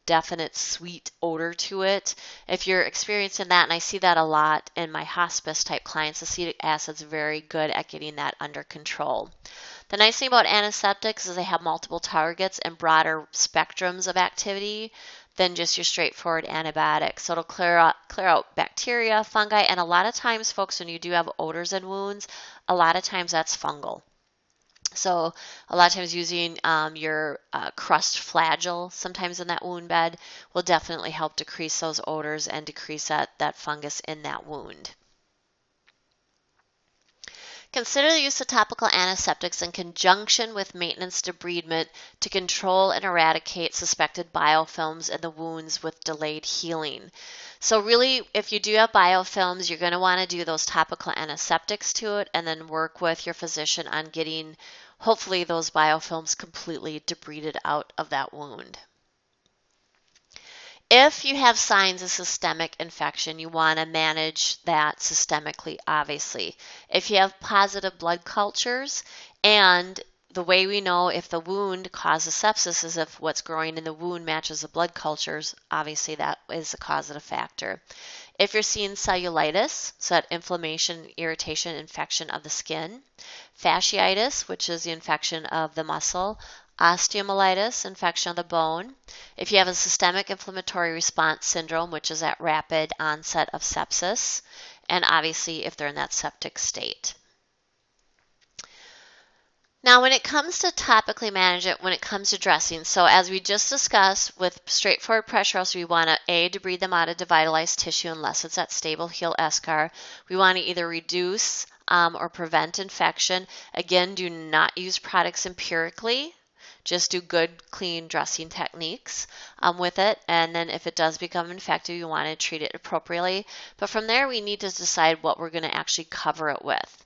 definite sweet odor to it. If you're experiencing that, and I see that a lot in my hospice type clients, acetic acid is very good at getting that under control. The nice thing about antiseptics is they have multiple targets and broader spectrums of activity than just your straightforward antibiotics. So it'll clear out bacteria, fungi, and a lot of times, folks, when you do have odors in wounds, a lot of times that's fungal. So a lot of times using your crust flagell sometimes in that wound bed will definitely help decrease those odors and decrease that fungus in that wound. Consider the use of topical antiseptics in conjunction with maintenance debridement to control and eradicate suspected biofilms in the wounds with delayed healing. So really, if you do have biofilms, you're going to want to do those topical antiseptics to it and then work with your physician on getting, hopefully, those biofilms completely debrided out of that wound. If you have signs of systemic infection, you want to manage that systemically, obviously. If you have positive blood cultures, and the way we know if the wound causes sepsis is if what's growing in the wound matches the blood cultures, obviously that is a causative factor. If you're seeing cellulitis, so that inflammation, irritation, infection of the skin, fasciitis, which is the infection of the muscle, osteomyelitis, infection of the bone. If you have a systemic inflammatory response syndrome, which is that rapid onset of sepsis, and obviously if they're in that septic state. Now, when it comes to topically manage it, when it comes to dressing, so as we just discussed with straightforward pressure ulcers, we want to debride them out of devitalized tissue unless it's that stable heel eschar. We want to either reduce or prevent infection. Again, do not use products empirically. Just do good, clean dressing techniques with it. And then if it does become infected, you want to treat it appropriately. But from there, we need to decide what we're going to actually cover it with.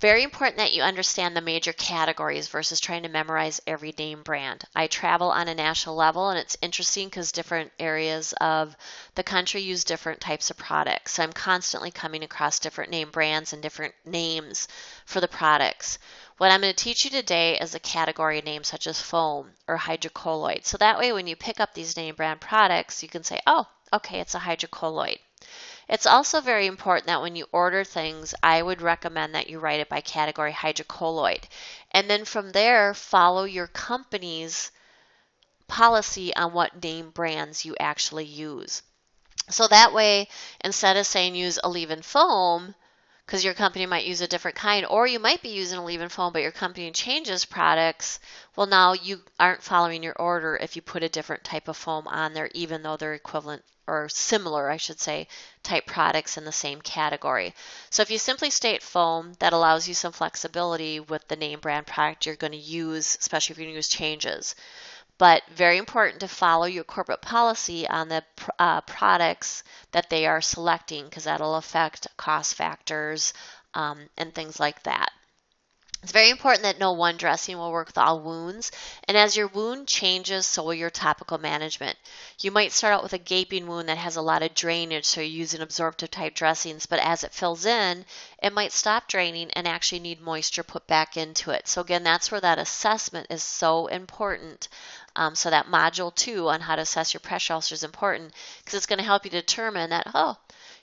Very important that you understand the major categories versus trying to memorize every name brand. I travel on a national level, and it's interesting because different areas of the country use different types of products. So I'm constantly coming across different name brands and different names for the products. What I'm going to teach you today is a category name such as foam or hydrocolloid. So that way when you pick up these name brand products, you can say, oh, okay, it's a hydrocolloid. It's also very important that when you order things, I would recommend that you write it by category hydrocolloid. And then from there, follow your company's policy on what name brands you actually use. So that way, instead of saying use a leave-in foam, because your company might use a different kind, or you might be using a leave-in foam, but your company changes products, well, now you aren't following your order if you put a different type of foam on there, even though they're equivalent or similar, I should say, type products in the same category. So if you simply state foam, that allows you some flexibility with the name brand product you're going to use, especially if you're going to use changes. But very important to follow your corporate policy on the products that they are selecting, because that'll affect cost factors and things like that. It's very important that no one dressing will work with all wounds, and as your wound changes, so will your topical management. You might start out with a gaping wound that has a lot of drainage, so you're using absorptive type dressings, but as it fills in, it might stop draining and actually need moisture put back into it. So again, that's where that assessment is so important. So that module 2 on how to assess your pressure ulcer is important, because it's going to help you determine that, oh,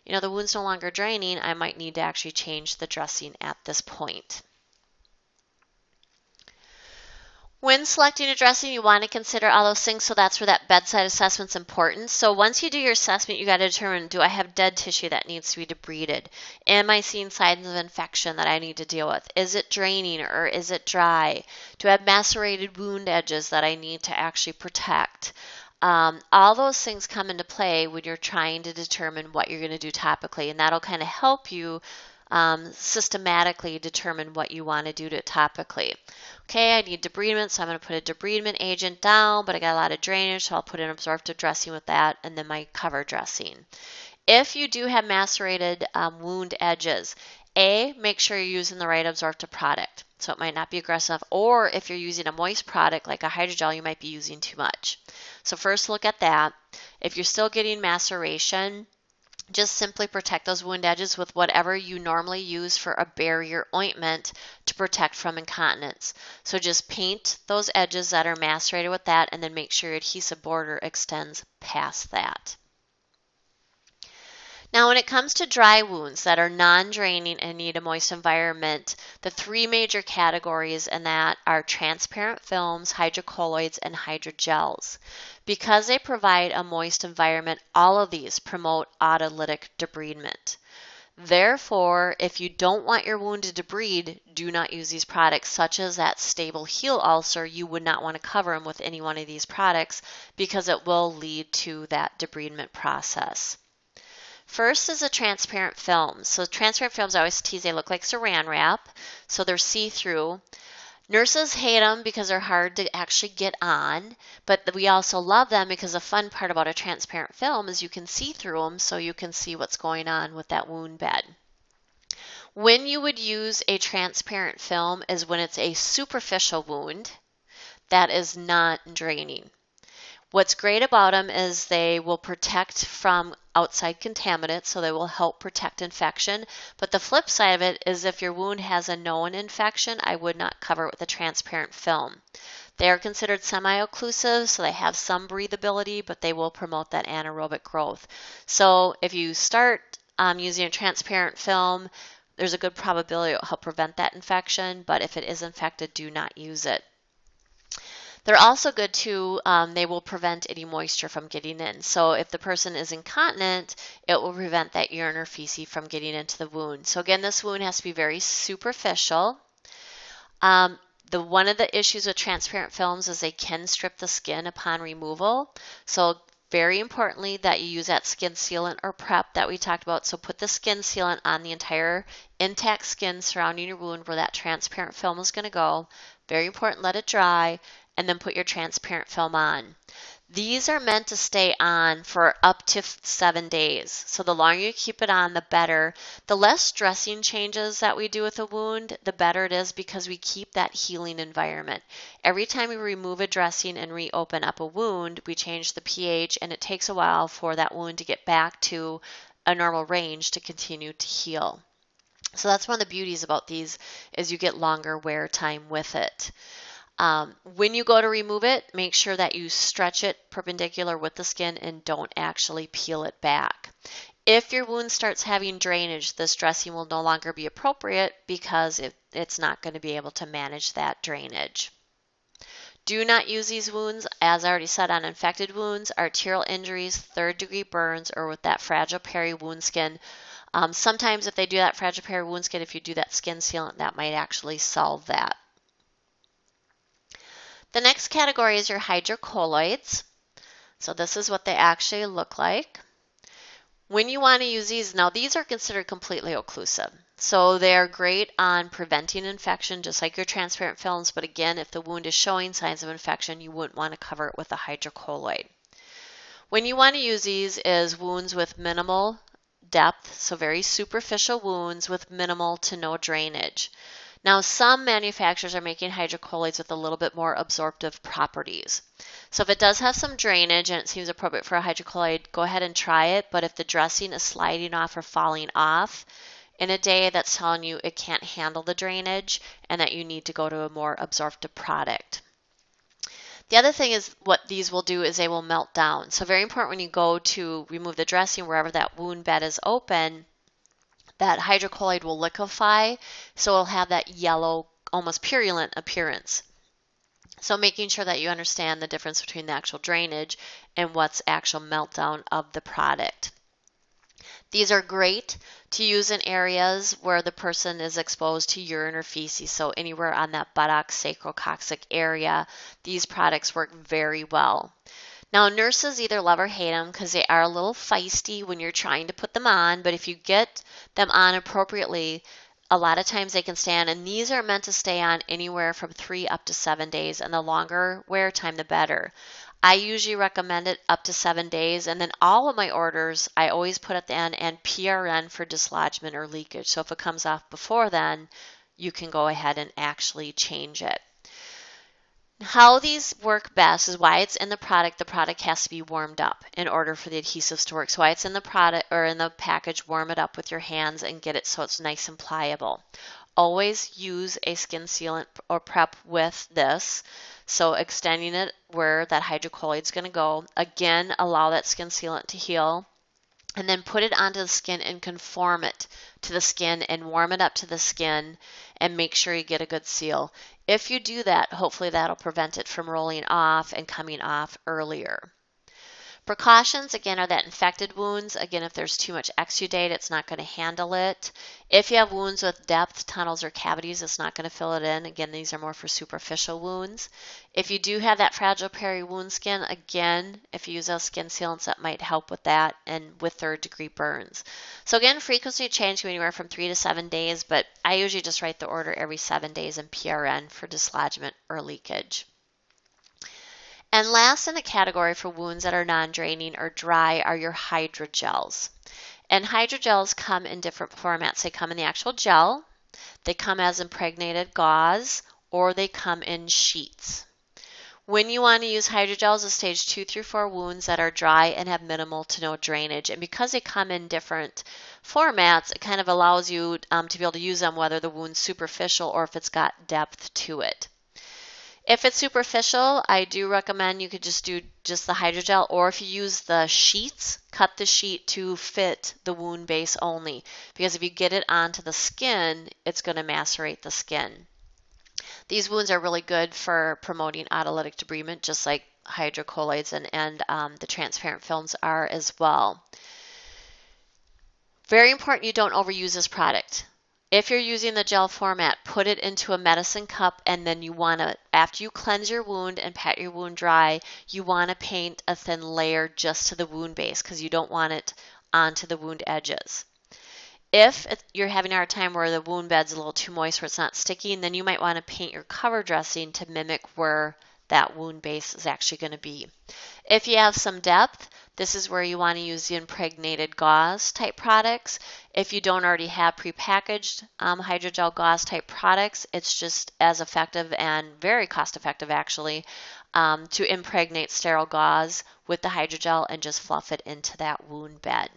the wound's no longer draining, I might need to actually change the dressing at this point. When selecting a dressing, you want to consider all those things, so that's where that bedside assessment's important. So once you do your assessment, you got to determine, do I have dead tissue that needs to be debrided? Am I seeing signs of infection that I need to deal with? Is it draining or is it dry? Do I have macerated wound edges that I need to actually protect? All those things come into play when you're trying to determine what you're going to do topically, and that'll kind of help you systematically determine what you want to do to topically. Okay, I need debridement, so I'm going to put a debridement agent down, but I got a lot of drainage, so I'll put an absorptive dressing with that, and then my cover dressing. If you do have macerated wound edges, make sure you're using the right absorptive product. So it might not be aggressive, or if you're using a moist product like a hydrogel, you might be using too much. So first look at that. If you're still getting maceration, just simply protect those wound edges with whatever you normally use for a barrier ointment to protect from incontinence. So just paint those edges that are macerated with that, and then make sure your adhesive border extends past that. Now, when it comes to dry wounds that are non-draining and need a moist environment, the 3 major categories in that are transparent films, hydrocolloids, and hydrogels. Because they provide a moist environment, all of these promote autolytic debridement. Therefore, if you don't want your wound to debride, do not use these products, such as that stable heel ulcer. You would not want to cover them with any one of these products because it will lead to that debridement process. First is a transparent film. So transparent films, I always tease, they look like saran wrap, so they're see-through. Nurses hate them because they're hard to actually get on, but we also love them because the fun part about a transparent film is you can see through them, so you can see what's going on with that wound bed. When you would use a transparent film is when it's a superficial wound that is not draining. What's great about them is they will protect from outside contaminants, so they will help protect infection. But the flip side of it is if your wound has a known infection, I would not cover it with a transparent film. They are considered semi-occlusive, so they have some breathability, but they will promote that anaerobic growth. So if you start using a transparent film, there's a good probability it will help prevent that infection, but if it is infected, do not use it. They're also good too, they will prevent any moisture from getting in. So if the person is incontinent, it will prevent that urine or feces from getting into the wound. So again, this wound has to be very superficial. One of the issues with transparent films is they can strip the skin upon removal. So very importantly that you use that skin sealant or prep that we talked about. So put the skin sealant on the entire intact skin surrounding your wound where that transparent film is going to go. Very important, let it dry, and then put your transparent film on. These are meant to stay on for up to 7 days. So the longer you keep it on, the better. The less dressing changes that we do with a wound, the better it is because we keep that healing environment. Every time we remove a dressing and reopen up a wound, we change the pH, and it takes a while for that wound to get back to a normal range to continue to heal. So that's one of the beauties about these is you get longer wear time with it. When you go to remove it, make sure that you stretch it perpendicular with the skin and don't actually peel it back. If your wound starts having drainage, this dressing will no longer be appropriate because it's not going to be able to manage that drainage. Do not use these wounds, as I already said, on infected wounds, arterial injuries, third-degree burns, or with that fragile peri wound skin. Sometimes if they do that fragile peri wound skin, if you do that skin sealant, that might actually solve that. The next category is your hydrocolloids. So this is what they actually look like. When you want to use these, now these are considered completely occlusive. So they are great on preventing infection, just like your transparent films, but again, if the wound is showing signs of infection, you wouldn't want to cover it with a hydrocolloid. When you want to use these is wounds with minimal depth, so very superficial wounds with minimal to no drainage. Now, some manufacturers are making hydrocolloids with a little bit more absorptive properties. So if it does have some drainage and it seems appropriate for a hydrocolloid, go ahead and try it. But if the dressing is sliding off or falling off in a day, that's telling you it can't handle the drainage and that you need to go to a more absorptive product. The other thing is what these will do is they will melt down. So very important when you go to remove the dressing wherever that wound bed is open, that hydrocolloid will liquefy, so it'll have that yellow, almost purulent appearance. So making sure that you understand the difference between the actual drainage and what's actual meltdown of the product. These are great to use in areas where the person is exposed to urine or feces, so anywhere on that buttocks, sacrococcyx area, these products work very well. Now, nurses either love or hate them because they are a little feisty when you're trying to put them on, but if you get them on appropriately, a lot of times they can stay on, and these are meant to stay on anywhere from 3 up to 7 days, and the longer wear time, the better. I usually recommend it up to 7 days, and then all of my orders, I always put at the end and PRN for dislodgement or leakage. So if it comes off before then, you can go ahead and actually change it. How these work best is why it's in the product. The product has to be warmed up in order for the adhesives to work. So why it's in the product or in the package, warm it up with your hands and get it so it's nice and pliable. Always use a skin sealant or prep with this. So extending it where that hydrocolloid is going to go. Again, allow that skin sealant to heal. And then put it onto the skin and conform it to the skin and warm it up to the skin and make sure you get a good seal. If you do that, hopefully that'll prevent it from rolling off and coming off earlier. Precautions, again, are that infected wounds. Again, if there's too much exudate, it's not going to handle it. If you have wounds with depth, tunnels, or cavities, it's not going to fill it in. Again, these are more for superficial wounds. If you do have that fragile peri wound skin, again, if you use those skin sealants, that might help with that and with third-degree burns. So again, frequency change anywhere from 3 to 7 days, but I usually just write the order every 7 days in PRN for dislodgement or leakage. And last in the category for wounds that are non-draining or dry are your hydrogels. And hydrogels come in different formats. They come in the actual gel, they come as impregnated gauze, or they come in sheets. When you want to use hydrogels is stage 2 through 4 wounds that are dry and have minimal to no drainage. And because they come in different formats, it kind of allows you to be able to use them whether the wound's superficial or if it's got depth to it. If it's superficial, I do recommend you could just do just the hydrogel, or if you use the sheets, cut the sheet to fit the wound base only, because if you get it onto the skin, it's going to macerate the skin. These wounds are really good for promoting autolytic debridement, just like hydrocolloids and the transparent films are as well. Very important you don't overuse this product. If you're using the gel format, put it into a medicine cup, and then you want to, after you cleanse your wound and pat your wound dry, you want to paint a thin layer just to the wound base because you don't want it onto the wound edges. If you're having a hard time where the wound bed's a little too moist where it's not sticking, then you might want to paint your cover dressing to mimic where that wound base is actually going to be. If you have some depth, this is where you want to use the impregnated gauze type products. If you don't already have prepackaged hydrogel gauze type products, it's just as effective and very cost effective actually to impregnate sterile gauze with the hydrogel and just fluff it into that wound bed.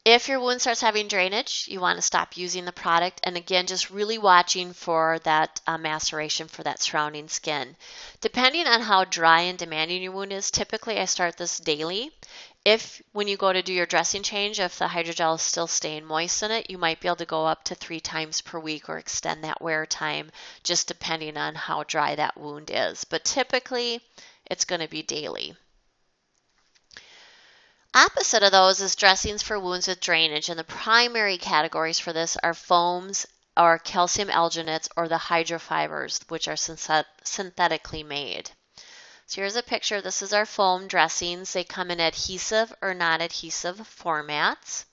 If your wound starts having drainage, you want to stop using the product. And again, just really watching for that maceration for that surrounding skin. Depending on how dry and demanding your wound is, typically I start this daily. If when you go to do your dressing change, if the hydrogel is still staying moist in it, you might be able to go up to 3 times per week or extend that wear time, just depending on how dry that wound is. But typically, it's going to be daily. Opposite of those is dressings for wounds with drainage, and the primary categories for this are foams or calcium alginates or the hydrofibers, which are synthetically made. So here's a picture. This is our foam dressings. They come in adhesive or non-adhesive formats.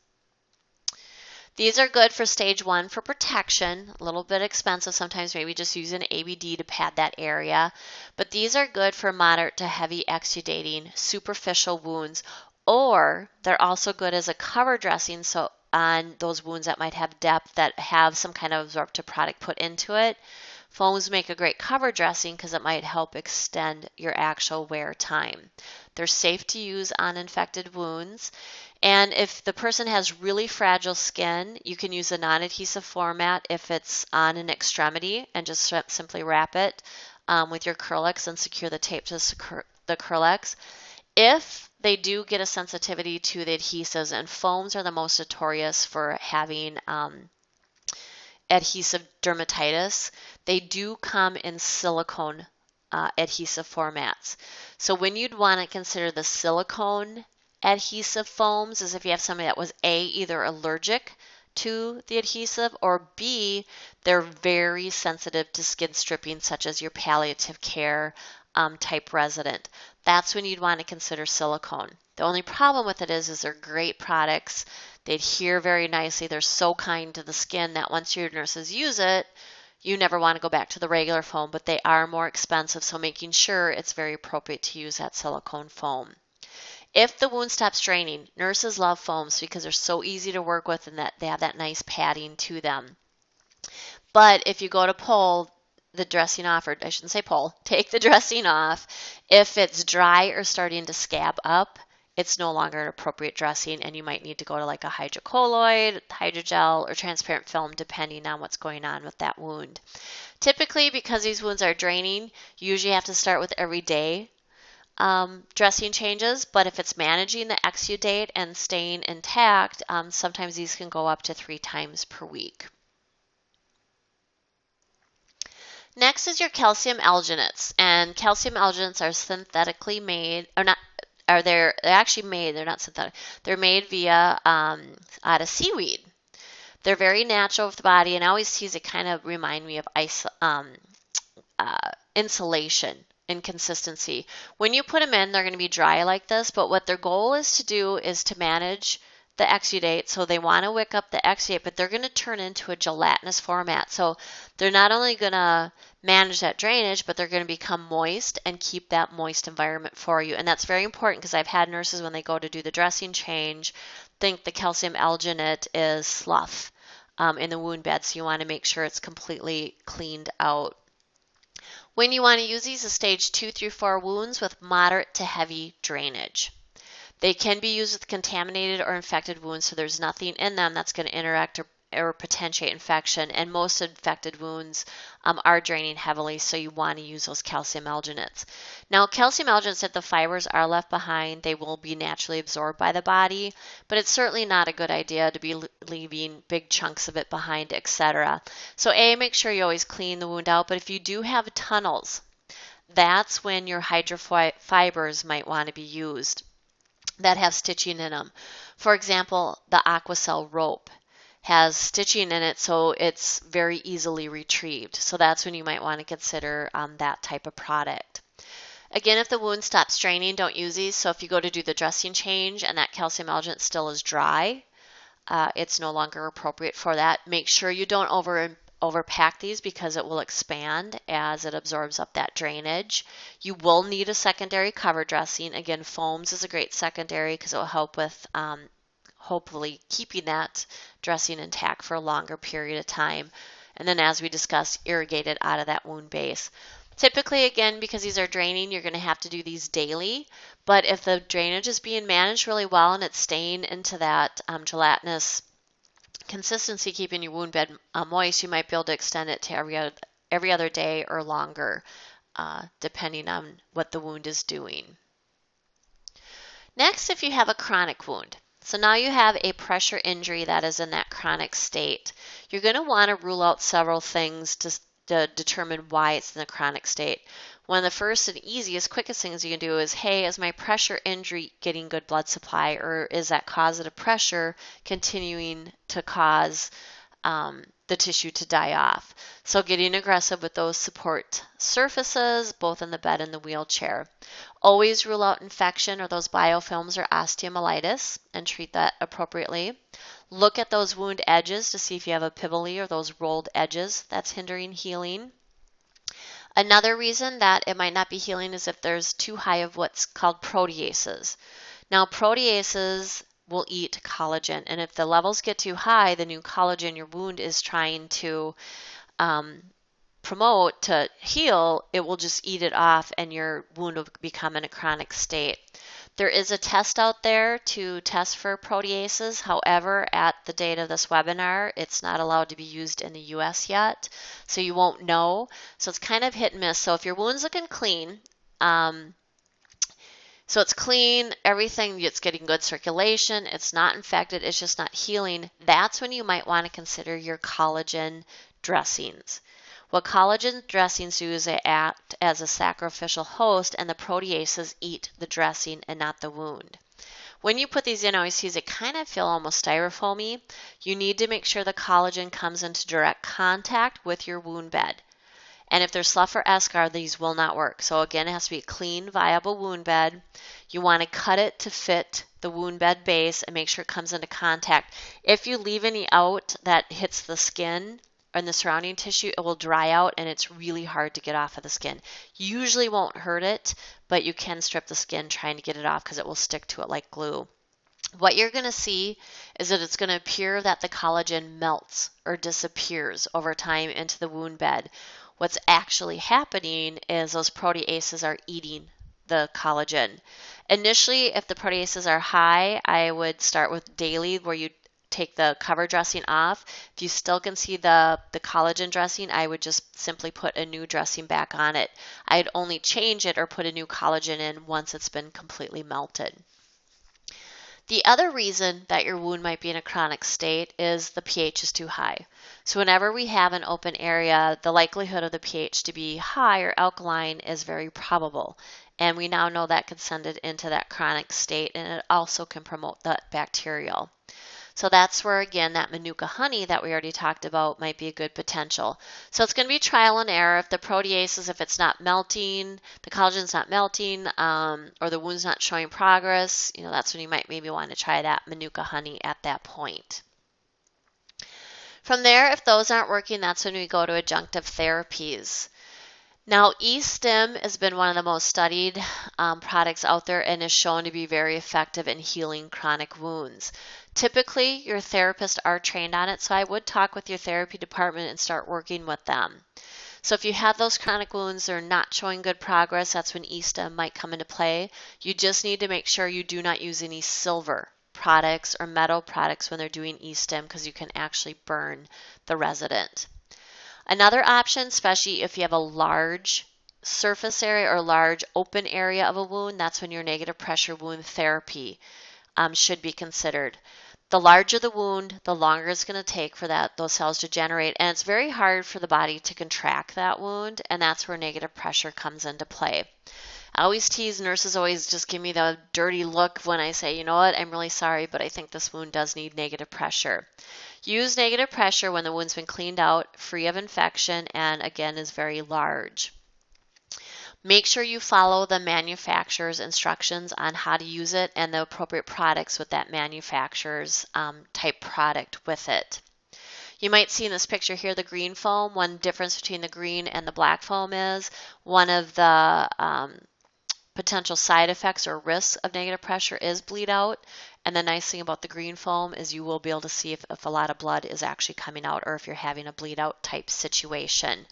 These are good for stage 1 for protection, a little bit expensive sometimes, maybe just use an ABD to pad that area. But these are good for moderate to heavy exudating superficial wounds, or they're also good as a cover dressing so on those wounds that might have depth that have some kind of absorptive product put into it. Foams make a great cover dressing because it might help extend your actual wear time. They're safe to use on infected wounds. And if the person has really fragile skin, you can use a non-adhesive format if it's on an extremity and just simply wrap it with your Curlex and secure the tape to the Curlex. If they do get a sensitivity to the adhesives, and foams are the most notorious for having adhesive dermatitis, they do come in silicone adhesive formats. So when you'd want to consider the silicone adhesive foams is if you have somebody that was A, either allergic to the adhesive, or B, they're very sensitive to skin stripping, such as your palliative care type resident. That's when you'd want to consider silicone. The only problem with it is they're great products. They adhere very nicely. They're so kind to the skin that once your nurses use it, you never want to go back to the regular foam, but they are more expensive, so making sure it's very appropriate to use that silicone foam. If the wound stops draining, nurses love foams because they're so easy to work with and that they have that nice padding to them. But if you go to pull the dressing off, or I shouldn't say pull, take the dressing off, if it's dry or starting to scab up, it's no longer an appropriate dressing and you might need to go to like a hydrocolloid, hydrogel, or transparent film depending on what's going on with that wound. Typically, because these wounds are draining, you usually have to start with everyday dressing changes, but if it's managing the exudate and staying intact, sometimes these can go up to 3 times per week. Next is your calcium alginates, and calcium alginates are synthetically made, or not, are they're actually made, they're not synthetic, they're made via out of seaweed. They're very natural with the body, and I always tease it kind of remind me of insulation in consistency. When you put them in, they're going to be dry like this, but what their goal is to do is to manage the exudate. So they want to wick up the exudate, but they're going to turn into a gelatinous format. So they're not only going to manage that drainage, but they're going to become moist and keep that moist environment for you. And that's very important because I've had nurses when they go to do the dressing change think the calcium alginate is slough in the wound bed. So you want to make sure it's completely cleaned out. When you want to use these is stage 2 through 4 wounds with moderate to heavy drainage. They can be used with contaminated or infected wounds, so there's nothing in them that's going to interact or potentiate infection, and most infected wounds are draining heavily, so you want to use those calcium alginates. Now, calcium alginates, if the fibers are left behind, they will be naturally absorbed by the body, but it's certainly not a good idea to be leaving big chunks of it behind, etc. So A, make sure you always clean the wound out, but if you do have tunnels, that's when your hydrofibers might want to be used that have stitching in them. For example, the Aquacel rope has stitching in it, so it's very easily retrieved. So that's when you might want to consider that type of product. Again, if the wound stops draining, don't use these. So if you go to do the dressing change and that calcium alginate still is dry, it's no longer appropriate for that. Make sure you don't overpack these because it will expand as it absorbs up that drainage. You will need a secondary cover dressing. Again, foams is a great secondary because it will help with hopefully keeping that dressing intact for a longer period of time. And then as we discussed, irrigate it out of that wound base. Typically, again, because these are draining, you're going to have to do these daily. But if the drainage is being managed really well and it's staying into that gelatinous consistency, keeping your wound bed moist, you might be able to extend it to every other day or longer, depending on what the wound is doing. Next, if you have a chronic wound. So now you have a pressure injury that is in that chronic state. You're going to want to rule out several things to determine why it's in the chronic state. One of the first and easiest, quickest things you can do is, hey, is my pressure injury getting good blood supply, or is that causative pressure continuing to cause the tissue to die off? So getting aggressive with those support surfaces, both in the bed and the wheelchair. Always rule out infection or those biofilms or osteomyelitis and treat that appropriately. Look at those wound edges to see if you have a pivoli or those rolled edges that's hindering healing. Another reason that it might not be healing is if there's too high of what's called proteases. Now, proteases will eat collagen, and if the levels get too high, the new collagen your wound is trying to promote to heal, it will just eat it off and your wound will become in a chronic state. There is a test out there to test for proteases. However, at the date of this webinar, it's not allowed to be used in the US yet, so you won't know. So it's kind of hit and miss. So if your wound's looking clean, so it's clean, everything, it's getting good circulation, it's not infected, it's just not healing, that's when you might want to consider your collagen dressings. What collagen dressings do is they act as a sacrificial host, and the proteases eat the dressing and not the wound. When you put these in, I always see they kind of feel almost styrofoamy. You need to make sure the collagen comes into direct contact with your wound bed. And if there's slough or eschar, these will not work. So again, it has to be a clean, viable wound bed. You want to cut it to fit the wound bed base and make sure it comes into contact. If you leave any out that hits the skin and the surrounding tissue, it will dry out and it's really hard to get off of the skin. Usually won't hurt it, but you can strip the skin trying to get it off because it will stick to it like glue. What you're going to see is that it's going to appear that the collagen melts or disappears over time into the wound bed. What's actually happening is those proteases are eating the collagen. Initially, if the proteases are high, I would start with daily, where you take the cover dressing off. If you still can see the collagen dressing, I would just simply put a new dressing back on it. I'd only change it or put a new collagen in once it's been completely melted. The other reason that your wound might be in a chronic state is the pH is too high. So whenever we have an open area, the likelihood of the pH to be high or alkaline is very probable. And we now know that can send it into that chronic state, and it also can promote that bacterial. So that's where, again, that Manuka honey that we already talked about might be a good potential. So it's going to be trial and error. If the proteases, if it's not melting, the collagen's not melting, or the wound's not showing progress, that's when you might maybe want to try that Manuka honey at that point. From there, if those aren't working, that's when we go to adjunctive therapies. Now, E-Stim has been one of the most studied products out there and is shown to be very effective in healing chronic wounds. Typically, your therapists are trained on it, so I would talk with your therapy department and start working with them. So if you have those chronic wounds that are not showing good progress, that's when E-Stim might come into play. You just need to make sure you do not use any silver products or metal products when they're doing E-Stim, because you can actually burn the resident. Another option, especially if you have a large surface area or large open area of a wound, that's when your negative pressure wound therapy should be considered. The larger the wound, the longer it's going to take for those cells to generate, and it's very hard for the body to contract that wound, and that's where negative pressure comes into play. I always tease, nurses always just give me the dirty look when I say, you know what, I'm really sorry, but I think this wound does need negative pressure. Use negative pressure when the wound's been cleaned out, free of infection, and again is very large. Make sure you follow the manufacturer's instructions on how to use it and the appropriate products with that manufacturer's type product with it. You might see in this picture here the green foam. One difference between the green and the black foam is one of the potential side effects or risks of negative pressure is bleed out. And the nice thing about the green foam is you will be able to see if a lot of blood is actually coming out or if you're having a bleed out type situation.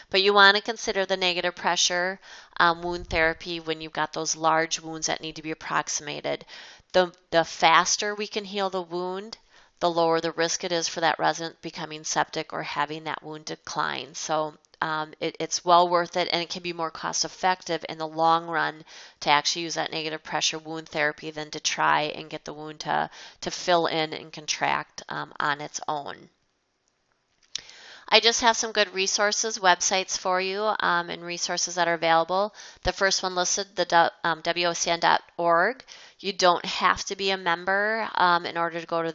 But you want to consider the negative pressure wound therapy when you've got those large wounds that need to be approximated. The faster we can heal the wound, the lower the risk it is for that resident becoming septic or having that wound decline. So it's well worth it, and it can be more cost effective in the long run to actually use that negative pressure wound therapy than to try and get the wound to fill in and contract on its own. I just have some good resources, websites for you, and resources that are available. The first one listed, the WOCN.org. You don't have to be a member in order to go to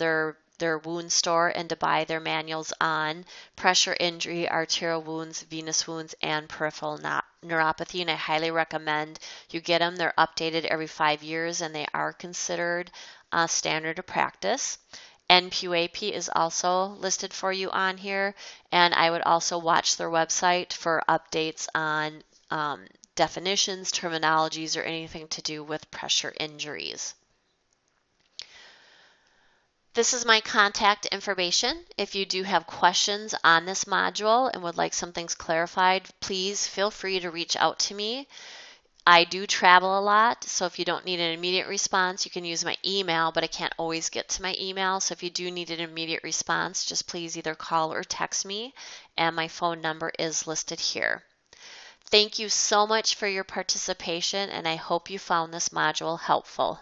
their wound store and to buy their manuals on pressure injury, arterial wounds, venous wounds, and peripheral neuropathy, and I highly recommend you get them. They're updated every 5 years, and they are considered standard of practice. NPUAP is also listed for you on here, and I would also watch their website for updates on definitions, terminologies, or anything to do with pressure injuries. This is my contact information. If you do have questions on this module and would like some things clarified, please feel free to reach out to me. I do travel a lot, so if you don't need an immediate response, you can use my email, but I can't always get to my email. So if you do need an immediate response, just please either call or text me, and my phone number is listed here. Thank you so much for your participation, and I hope you found this module helpful.